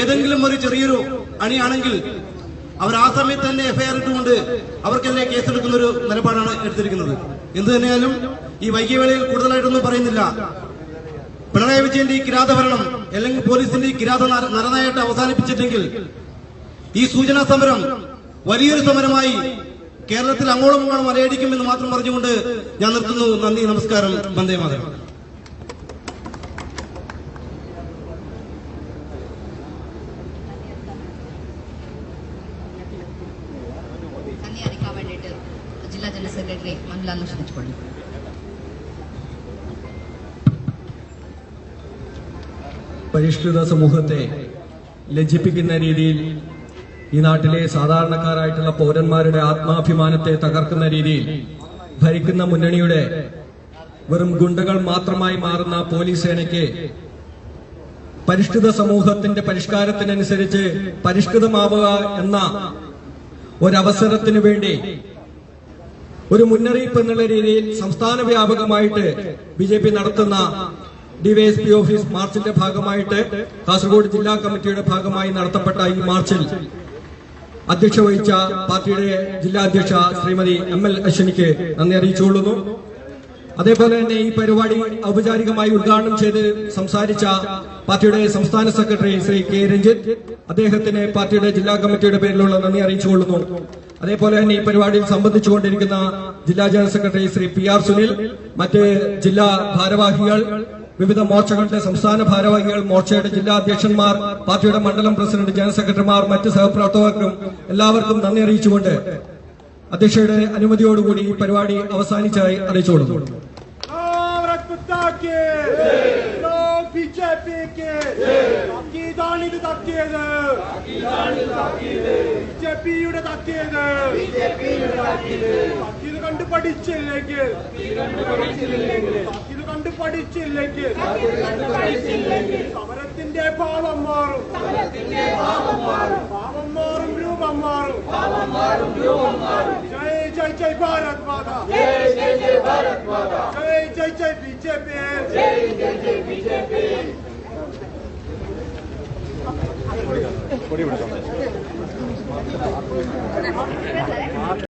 ഏതെങ്കിലും ഒരു ചെറിയൊരു അണിയാണെങ്കിൽ അവർ ആ സമയത്ത് തന്നെ FIR ഇട്ടുകൊണ്ട് അവർക്കെതിരെ കേസെടുക്കുന്ന ഒരു നിലപാടാണ് എടുത്തിരിക്കുന്നത്. എന്തു തന്നെയാലും ഈ വൈകിയ വേളയിൽ കൂടുതലായിട്ടൊന്നും പറയുന്നില്ല. പിണറായി വിജയന്റെ ഈ കിരാതഭരണം അല്ലെങ്കിൽ പോലീസിന്റെ ഈ കിരാത നരനായിട്ട് അവസാനിപ്പിച്ചിട്ടെങ്കിൽ ഈ സൂചനാ സമരം വലിയൊരു സമരമായി കേരളത്തിൽ അങ്ങോളം ഇങ്ങോളം അലയടിക്കുമെന്ന് മാത്രം പറഞ്ഞുകൊണ്ട് ഞാൻ നിർത്തുന്നു. നന്ദി, നമസ്കാരം, വന്ദേ മാതരം. നന്ദി അറിയിക്കാൻ വേണ്ടിയിട്ട് ജില്ലാ ജനറൽ സെക്രട്ടറി മനുലാലിനെ ക്ഷണിച്ചുകൊള്ളു. പരിഷ്കൃത സമൂഹത്തെ ലജ്ജിപ്പിക്കുന്ന രീതിയിൽ ഈ നാട്ടിലെ സാധാരണക്കാരായിട്ടുള്ള പൗരന്മാരുടെ ആത്മാഭിമാനത്തെ തകർക്കുന്ന രീതിയിൽ ഭരിക്കുന്ന മുന്നണിയുടെ വെറും ഗുണ്ടകൾ മാത്രമായി മാറുന്ന പോലീസ് സേനയ്ക്ക് പരിഷ്കൃത സമൂഹത്തിന്റെ പരിഷ്കാരത്തിനനുസരിച്ച് പരിഷ്കൃതമാവുക എന്ന ഒരവസരത്തിനു വേണ്ടി ഒരു മുന്നറിയിപ്പ് എന്നുള്ള രീതിയിൽ സംസ്ഥാന വ്യാപകമായിട്ട് BJP നടത്തുന്ന DYSP ഓഫീസ് മാർച്ചിന്റെ ഭാഗമായിട്ട് കാസർഗോഡ് ജില്ലാ കമ്മിറ്റിയുടെ ഭാഗമായി നടത്തപ്പെട്ട ഈ മാർച്ചിൽ അധ്യക്ഷ വഹിച്ച പാർട്ടിയുടെ ജില്ലാ അധ്യക്ഷ ശ്രീമതി ML അശ്വിനിക്ക് നന്ദി അറിയിച്ചുകൊള്ളുന്നു. അതേപോലെ തന്നെ ഈ പരിപാടി ഔപചാരികമായി ഉദ്ഘാടനം ചെയ്ത് സംസാരിച്ച പാർട്ടിയുടെ സംസ്ഥാന സെക്രട്ടറി ശ്രീ K രഞ്ജിത്ത്, അദ്ദേഹത്തിന് പാർട്ടിയുടെ ജില്ലാ കമ്മിറ്റിയുടെ പേരിലുള്ള നന്ദി അറിയിച്ചുകൊള്ളുന്നു. അതേപോലെ തന്നെ ഈ പരിപാടിയിൽ സംബന്ധിച്ചുകൊണ്ടിരിക്കുന്ന ജില്ലാ general secretary Shri PR Sunil, മറ്റ് ജില്ലാ ഭാരവാഹികൾ, വിവിധ മോർച്ചകളുടെ സംസ്ഥാന ഭാരവാഹികൾ, മോർച്ചയുടെ ജില്ലാ അധ്യക്ഷന്മാർ, പാർട്ടിയുടെ മണ്ഡലം പ്രസിഡന്റ്, ജനറൽ സെക്രട്ടറിമാർ, മറ്റ് സഹപ്രവർത്തകർക്കും എല്ലാവർക്കും നന്ദി അറിയിച്ചുകൊണ്ട് അധ്യക്ഷയുടെ അനുമതിയോടുകൂടി ഈ പരിപാടി അവസാനിച്ചായി അറിയിച്ചുകൊള്ളുന്നു. സമരത്തിന്റെ ഭാവം മാറും, ഭാവം മാറും, രൂപം മാറും. ജയ് ജയ് ജയ് ഭാരത് മാതാ, ജയ് ജയ് ജയ് ഭാരത് മാതാ, ജയ് ജയ് ജയ് BJP, ജയ് ജയ് ജയ് BJP.